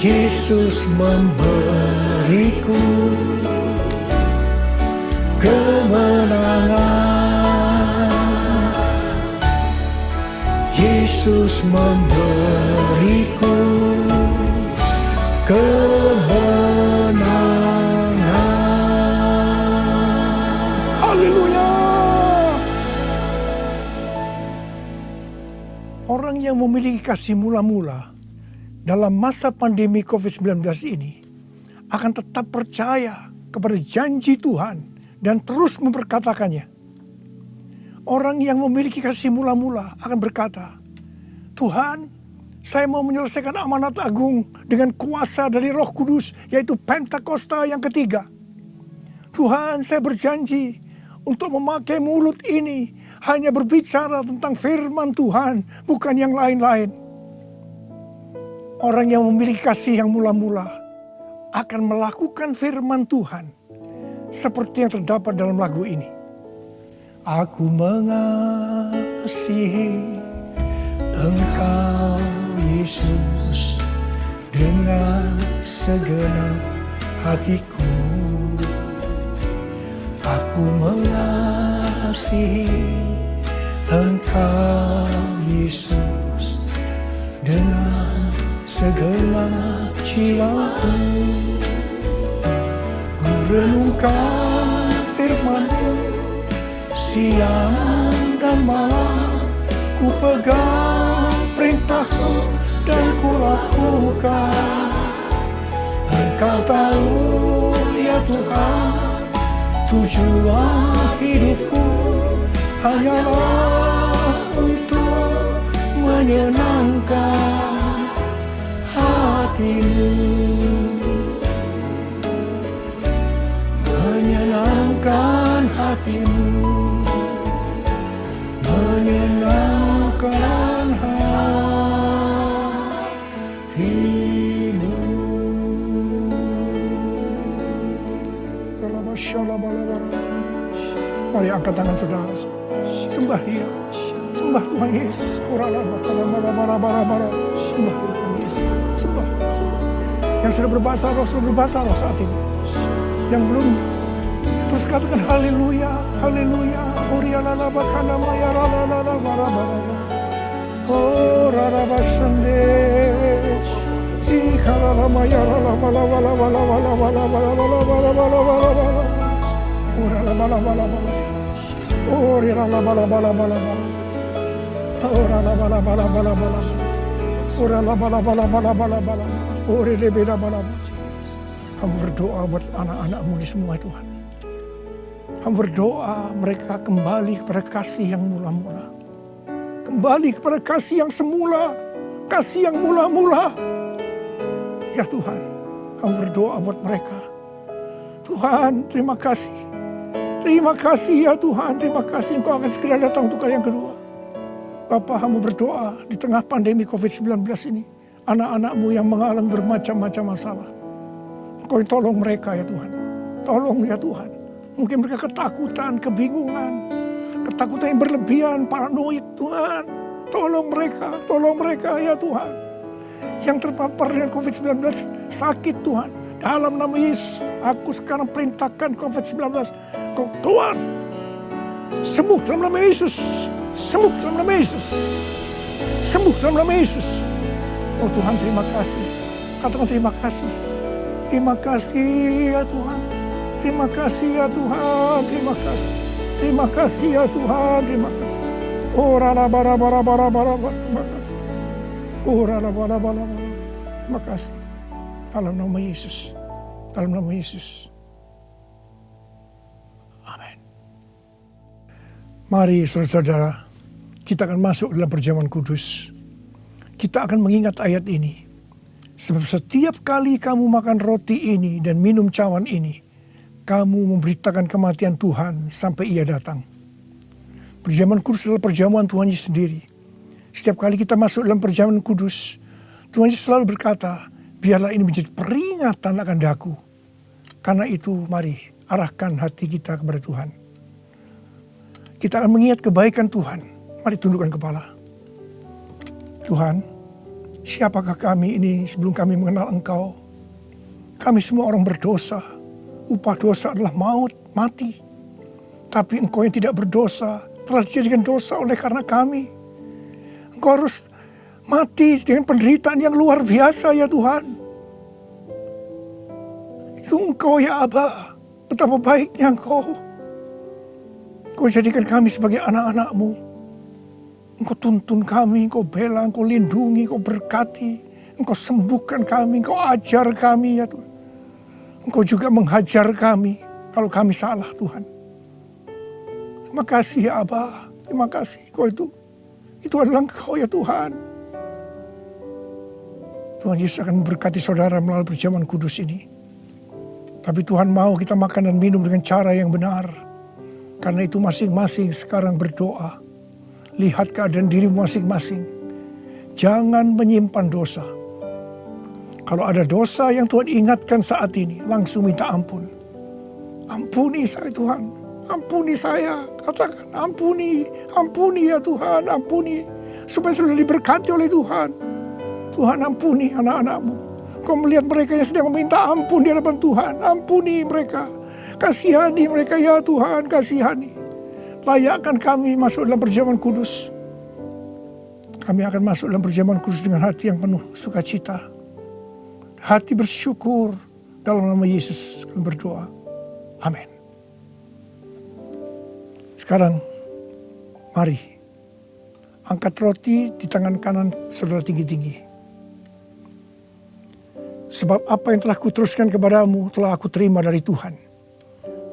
Yesus memberiku kemenangan. Yesus memberiku kemenangan. Haleluya. Orang yang memiliki kasih mula-mula dalam masa pandemi COVID-19 ini akan tetap percaya kepada janji Tuhan dan terus memperkatakannya. Orang yang memiliki kasih mula-mula akan berkata, Tuhan, saya mau menyelesaikan amanat agung dengan kuasa dari Roh Kudus, yaitu Pentakosta yang ketiga. Tuhan, saya berjanji untuk memakai mulut ini hanya berbicara tentang firman Tuhan, bukan yang lain-lain. orang yang memiliki kasih yang mula-mula akan melakukan firman Tuhan seperti yang terdapat dalam lagu ini. Aku mengasihi Engkau Yesus dengan segenap hatiku. Aku mengasihi Engkau Yesus dengan segenap jiwaku. Ku renungkan firman-Mu siang dan malam, ku pegang perintah-Mu dan ku lakukan. Engkau tahu ya Tuhan, tujuan hidupku hanyalah untuk menyenangkan hati-Mu. Menyenangkan hati-Mu, menyenangkan hati-Mu. Mari angkat tangan saudara, sembah Dia, sembah Tuhan Yesus. Sembah Tuhan Yesus, sembah. Yang sudah berbahasa roh saat ini. Yang belum, terus katakan haleluya, haleluya. Oh rarabasande, ikaralamaya wala wala wala wala wala wala wala wala wala wala wala. Ora bala bala bala. Ora la bala bala bala bala. Ora la bala bala bala bala. Ora la bala bala bala bala bala. Ora de beda bala. Hamba berdoa buat anak-anak-Mu di semua Tuhan. Hamba berdoa mereka kembali kepada kasih yang mula-mula. Kembali kepada kasih yang semula. Kasih yang mula-mula. Ya Tuhan, hamba berdoa buat mereka. Tuhan, terima kasih. Terima kasih ya Tuhan, terima kasih Engkau akan segera datang untuk kali yang kedua. Bapa, hamba berdoa di tengah pandemi COVID-19 ini, anak-anak-Mu yang mengalami bermacam-macam masalah. Engkau tolong mereka ya Tuhan, tolong ya Tuhan. Mungkin mereka ketakutan, kebingungan, ketakutan yang berlebihan, paranoid Tuhan. Tolong mereka ya Tuhan. Yang terpapar dengan COVID-19 sakit Tuhan. Dalam nama Yesus, aku sekarang perintahkan COVID-19, kau keluar. Sembuh dalam nama Yesus. Sembuh dalam nama Yesus. Sembuh dalam nama Yesus. Oh Tuhan, terima kasih. Katakan terima kasih. Terima kasih ya Tuhan. Terima kasih ya Tuhan. Terima kasih. Terima kasih ya Tuhan. Terima kasih. Oh rala bara bara bara bara. Terima kasih. Oh rala bara bara bara. Terima kasih. Dalam nama Yesus. Dalam nama Yesus. Amin. Mari saudara-saudara, kita akan masuk dalam perjamuan kudus. Kita akan mengingat ayat ini. Sebab setiap kali kamu makan roti ini dan minum cawan ini, kamu memberitakan kematian Tuhan sampai Ia datang. Perjamuan kudus adalah perjamuan Tuhan Yesus sendiri. Setiap kali kita masuk dalam perjamuan kudus, Tuhan Yesus selalu berkata, biarlah ini menjadi peringatan akan daku. Karena itu mari arahkan hati kita kepada Tuhan. Kita akan mengingat kebaikan Tuhan. Mari tundukkan kepala. Tuhan, siapakah kami ini sebelum kami mengenal Engkau? Kami semua orang berdosa. Upah dosa adalah maut, mati. Tapi Engkau yang tidak berdosa telah dijadikan dosa oleh karena kami. Engkau harus mati dengan penderitaan yang luar biasa ya Tuhan. Itu Engkau ya Aba. Betapa baiknya Engkau. Engkau jadikan kami sebagai anak-anak-Mu. Engkau tuntun kami, Engkau bela, Engkau lindungi, Engkau berkati. Engkau sembuhkan kami, Engkau ajar kami ya Tuhan. Engkau juga menghajar kami kalau kami salah Tuhan. Terima kasih ya Aba. Terima kasih Engkau itu. Itu adalah Engkau ya Tuhan. Tuhan Yesus akan memberkati saudara melalui perjamuan kudus ini. Tapi Tuhan mau kita makan dan minum dengan cara yang benar. Karena itu masing-masing sekarang berdoa. Lihat keadaan dirimu masing-masing. Jangan menyimpan dosa. Kalau ada dosa yang Tuhan ingatkan saat ini, langsung minta ampun. Ampuni saya Tuhan, ampuni saya. Katakan ampuni, ampuni ya Tuhan, ampuni. Supaya sudah diberkati oleh Tuhan. Tuhan ampuni anak-anak-Mu. Kau melihat mereka yang sedang meminta ampun di hadapan Tuhan. Ampuni mereka. Kasihani mereka ya Tuhan, kasihani. Layakkan kami masuk dalam perjamuan kudus. Kami akan masuk dalam perjamuan kudus dengan hati yang penuh sukacita. Hati bersyukur. Dalam nama Yesus kami berdoa. Amin. Sekarang mari angkat roti di tangan kanan saudara tinggi-tinggi. Sebab apa yang telah kuteruskan kepadamu telah aku terima dari Tuhan.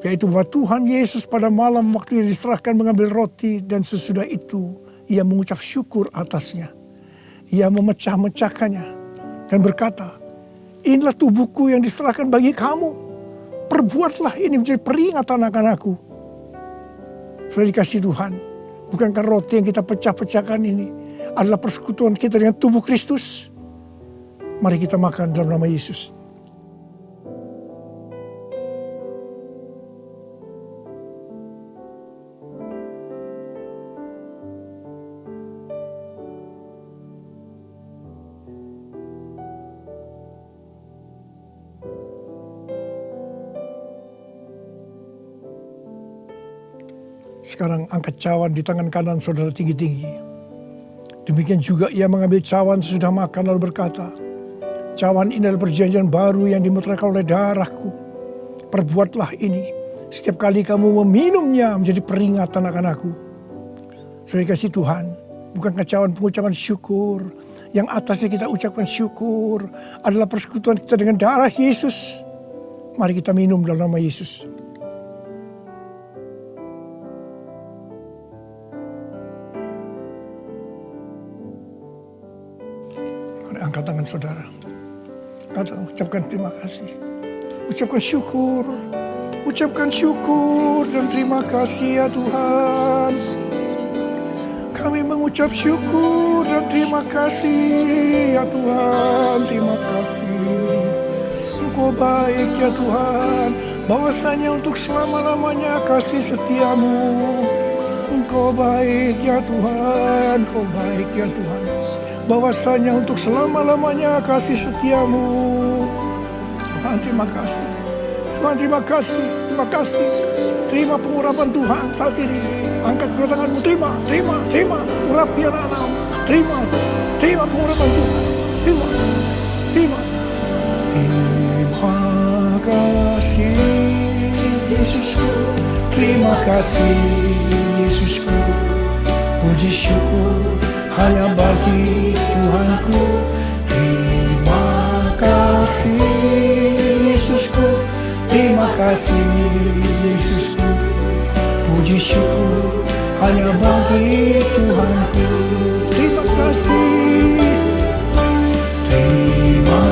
Yaitu bahwa Tuhan Yesus pada malam waktu ia diserahkan mengambil roti dan sesudah itu ia mengucap syukur atasnya. Ia memecah-mecahkannya dan berkata, inilah tubuhku yang diserahkan bagi kamu. Perbuatlah ini menjadi peringatan akan aku. Sudah dikasih Tuhan. Bukankah roti yang kita pecah-pecahkan ini adalah persekutuan kita dengan tubuh Kristus? Mari kita makan dalam nama Yesus. Sekarang angkat cawan di tangan kanan saudara tinggi-tinggi. Demikian juga ia mengambil cawan sesudah makan lalu berkata, cawan ini adalah perjanjian baru yang dimeteraikan oleh darahku. Perbuatlah ini setiap kali kamu meminumnya menjadi peringatan akan aku. Saudara kasih Tuhan, bukankah cawan pengucapan syukur yang atasnya kita ucapkan syukur adalah persekutuan kita dengan darah Yesus. Mari kita minum dalam nama Yesus. Angkat tangan saudara. Ucapkan terima kasih. Ucapkan syukur. Ucapkan syukur dan terima kasih ya Tuhan. Kami mengucap syukur dan terima kasih ya Tuhan. Terima kasih. Engkau baik ya Tuhan. Bahwasanya untuk selama-lamanya kasih setiamu. Engkau baik ya Tuhan. Engkau baik ya Tuhan. Bahwasanya untuk selama-lamanya kasih setiamu. Tuhan terima kasih. Tuhan terima kasih. Terima kasih. Terima pengurapan Tuhan saat ini. Angkat kedua tanganmu. Terima. Terima. Terima. Urapi anak-anakmu. Terima. Terima pengurapan Tuhan. Terima. Terima. Terima kasih Yesusku. Terima kasih Yesusku. Puji syukur hanya bagi Tuhanku. Terima kasih Yesusku. Terima kasih Yesusku. Puji syukur hanya bagi Tuhanku. Terima kasih. Terima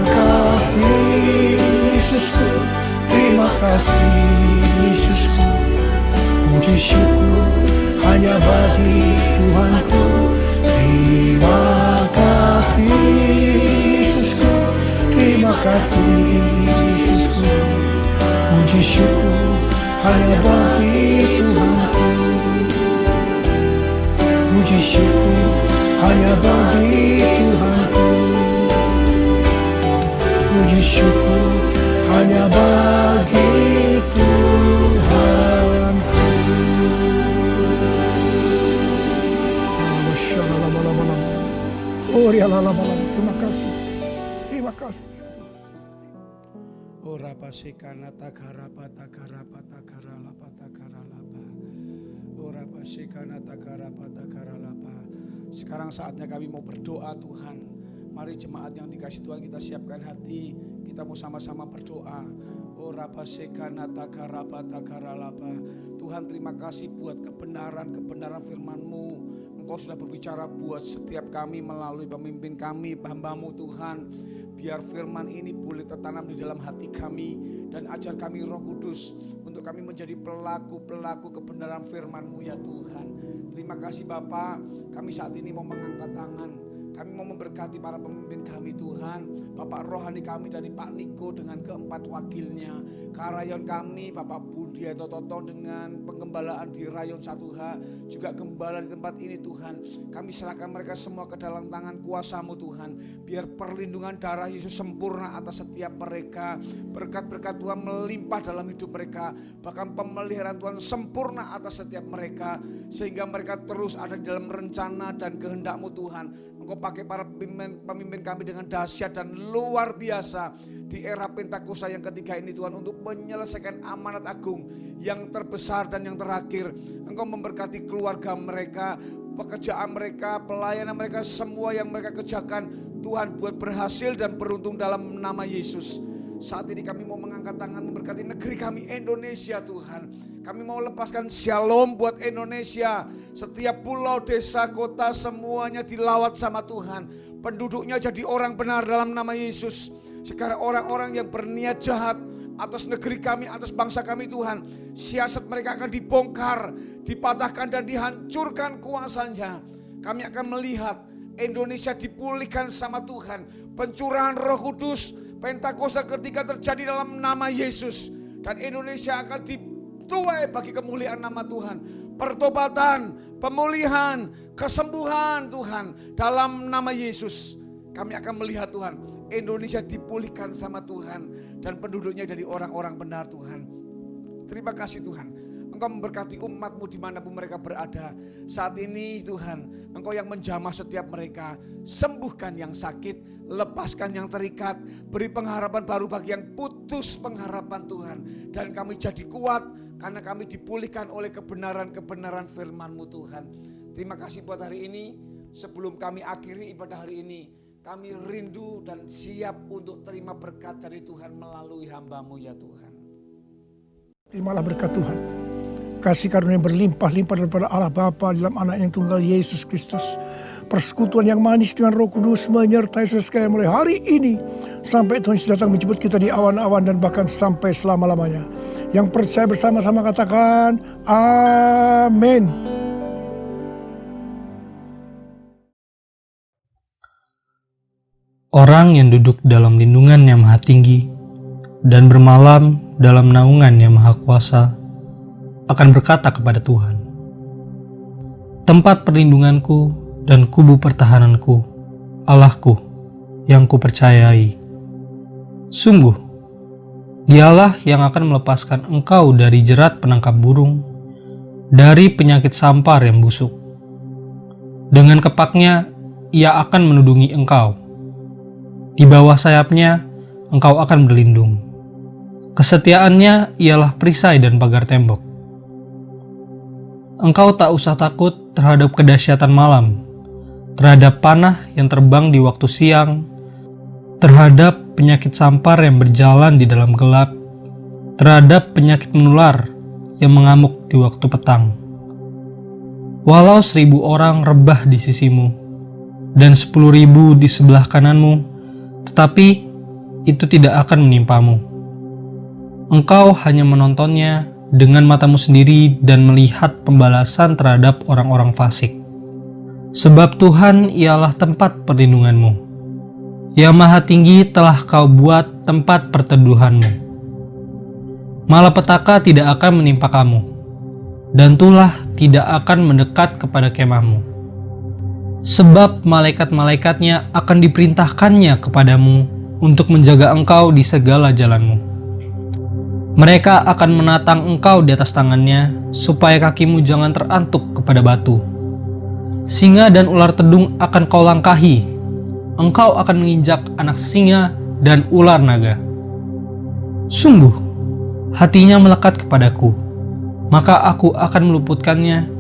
kasih Yesusku. Terima kasih Yesusku. Puji syukur hanya bagi Tuhanku. Terima kasih Yesusku. Terima kasih Yesusku. Puji syukur hanya bagi Tuhanku. Puji syukur hanya bagi Tuhanku. Puji syukur hanya bagi Tuhanku. Oh, terima kasih. Terima kasih. Oh, rapasikana takharapa takharapa takharalapa takharalapa. Oh, rapasikana takharapa takharalapa. Sekarang saatnya kami mau berdoa Tuhan. Mari jemaat yang dikasih Tuhan, kita siapkan hati. Kita mau sama-sama berdoa. Oh, rapasikana takharapa takharalapa. Tuhan terima kasih buat kebenaran firman-Mu. Engkau sudah berbicara buat setiap kami melalui pemimpin kami, hamba-Mu Tuhan. Biar firman ini boleh tertanam di dalam hati kami. Dan ajar kami Roh Kudus untuk kami menjadi pelaku-pelaku kebenaran firman-Mu ya Tuhan. Terima kasih Bapa, kami saat ini mau mengangkat tangan. Kami mau memberkati para pemimpin kami Tuhan, Bapak rohani kami dari Pak Niko dengan keempat wakilnya, Karayon kami Bapak Budi Toto dengan penggembalaan di Rayon 1H, juga gembala di tempat ini Tuhan. Kami serahkan mereka semua ke dalam tangan kuasa-Mu Tuhan. Biar perlindungan darah Yesus sempurna atas setiap mereka. Berkat-berkat Tuhan melimpah dalam hidup mereka. Bahkan pemeliharaan Tuhan sempurna atas setiap mereka, sehingga mereka terus ada di dalam rencana dan kehendak-Mu Tuhan. Engkau pakai para pemimpin kami dengan dahsyat dan luar biasa di era Pentakosta yang ketiga ini Tuhan, untuk menyelesaikan amanat agung yang terbesar dan yang terakhir. Engkau memberkati keluarga mereka, pekerjaan mereka, pelayanan mereka, semua yang mereka kerjakan Tuhan buat berhasil dan beruntung dalam nama Yesus. Saat ini kami mau mengangkat tangan memberkati negeri kami Indonesia Tuhan. Kami mau lepaskan shalom buat Indonesia. Setiap pulau, desa, kota semuanya dilawat sama Tuhan. Penduduknya jadi orang benar dalam nama Yesus. Sekarang orang-orang yang berniat jahat atas negeri kami, atas bangsa kami Tuhan, siasat mereka akan dibongkar, dipatahkan dan dihancurkan kuasanya. Kami akan melihat Indonesia dipulihkan sama Tuhan. Pencurahan Roh Kudus Pentakosta ketiga terjadi dalam nama Yesus, dan Indonesia akan dituai bagi kemuliaan nama Tuhan. Pertobatan, pemulihan, kesembuhan Tuhan dalam nama Yesus. Kami akan melihat Tuhan, Indonesia dipulihkan sama Tuhan dan penduduknya jadi orang-orang benar Tuhan. Terima kasih Tuhan. Engkau memberkati umat-Mu dimanapun mereka berada. Saat ini Tuhan, Engkau yang menjamah setiap mereka. Sembuhkan yang sakit, lepaskan yang terikat, beri pengharapan baru bagi yang putus pengharapan Tuhan. Dan kami jadi kuat karena kami dipulihkan oleh kebenaran-kebenaran firman-Mu Tuhan. Terima kasih buat hari ini. Sebelum kami akhiri ibadah hari ini, kami rindu dan siap untuk terima berkat dari Tuhan melalui hamba-Mu ya Tuhan. Terimalah berkat Tuhan. Kasih karunia berlimpah-limpah daripada Allah Bapa dalam anak yang tunggal Yesus Kristus. Persekutuan yang manis dengan Roh Kudus menyertai saudara sekalian mulai hari ini sampai Tuhan datang menjemput kita di awan-awan dan bahkan sampai selama-lamanya. Yang percaya bersama-sama katakan amin. Orang yang duduk dalam lindungan yang maha tinggi dan bermalam dalam naungan yang maha kuasa akan berkata kepada Tuhan, tempat perlindunganku dan kubu pertahananku, Allahku yang kupercayai. Sungguh, Dialah yang akan melepaskan engkau dari jerat penangkap burung, dari penyakit sampar yang busuk. Dengan kepaknya, Ia akan menudungi engkau. Di bawah sayapnya, engkau akan berlindung. Kesetiaannya ialah perisai dan pagar tembok. Engkau tak usah takut terhadap kedahsyatan malam, terhadap panah yang terbang di waktu siang, terhadap penyakit sampar yang berjalan di dalam gelap, terhadap penyakit menular yang mengamuk di waktu petang. Walau 1000 orang rebah di sisimu, dan 10.000 di sebelah kananmu, tetapi itu tidak akan menimpamu. Engkau hanya menontonnya dengan matamu sendiri dan melihat pembalasan terhadap orang-orang fasik. Sebab Tuhan ialah tempat perlindunganmu. Yang Maha Tinggi telah kau buat tempat perteduhanmu. Malapetaka tidak akan menimpa kamu, dan tulah tidak akan mendekat kepada kemahmu. Sebab malaikat-malaikatnya akan diperintahkannya kepadamu untuk menjaga engkau di segala jalanmu. Mereka akan menatang engkau di atas tangannya, supaya kakimu jangan terantuk kepada batu. Singa dan ular tedung akan kau langkahi. Engkau akan menginjak anak singa dan ular naga. Sungguh, hatinya melekat kepadaku, maka aku akan meluputkannya.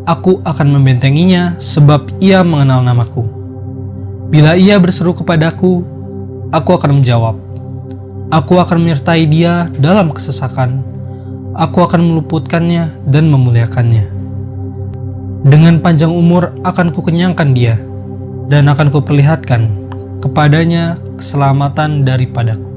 Aku akan membentenginya, sebab ia mengenal namaku. Bila ia berseru kepadaku, aku akan menjawab. Aku akan menyertai dia dalam kesesakan. Aku akan meluputkannya dan memuliakannya. Dengan panjang umur akan kukenyangkan dia, dan akan kuperlihatkan kepadanya keselamatan daripadaku.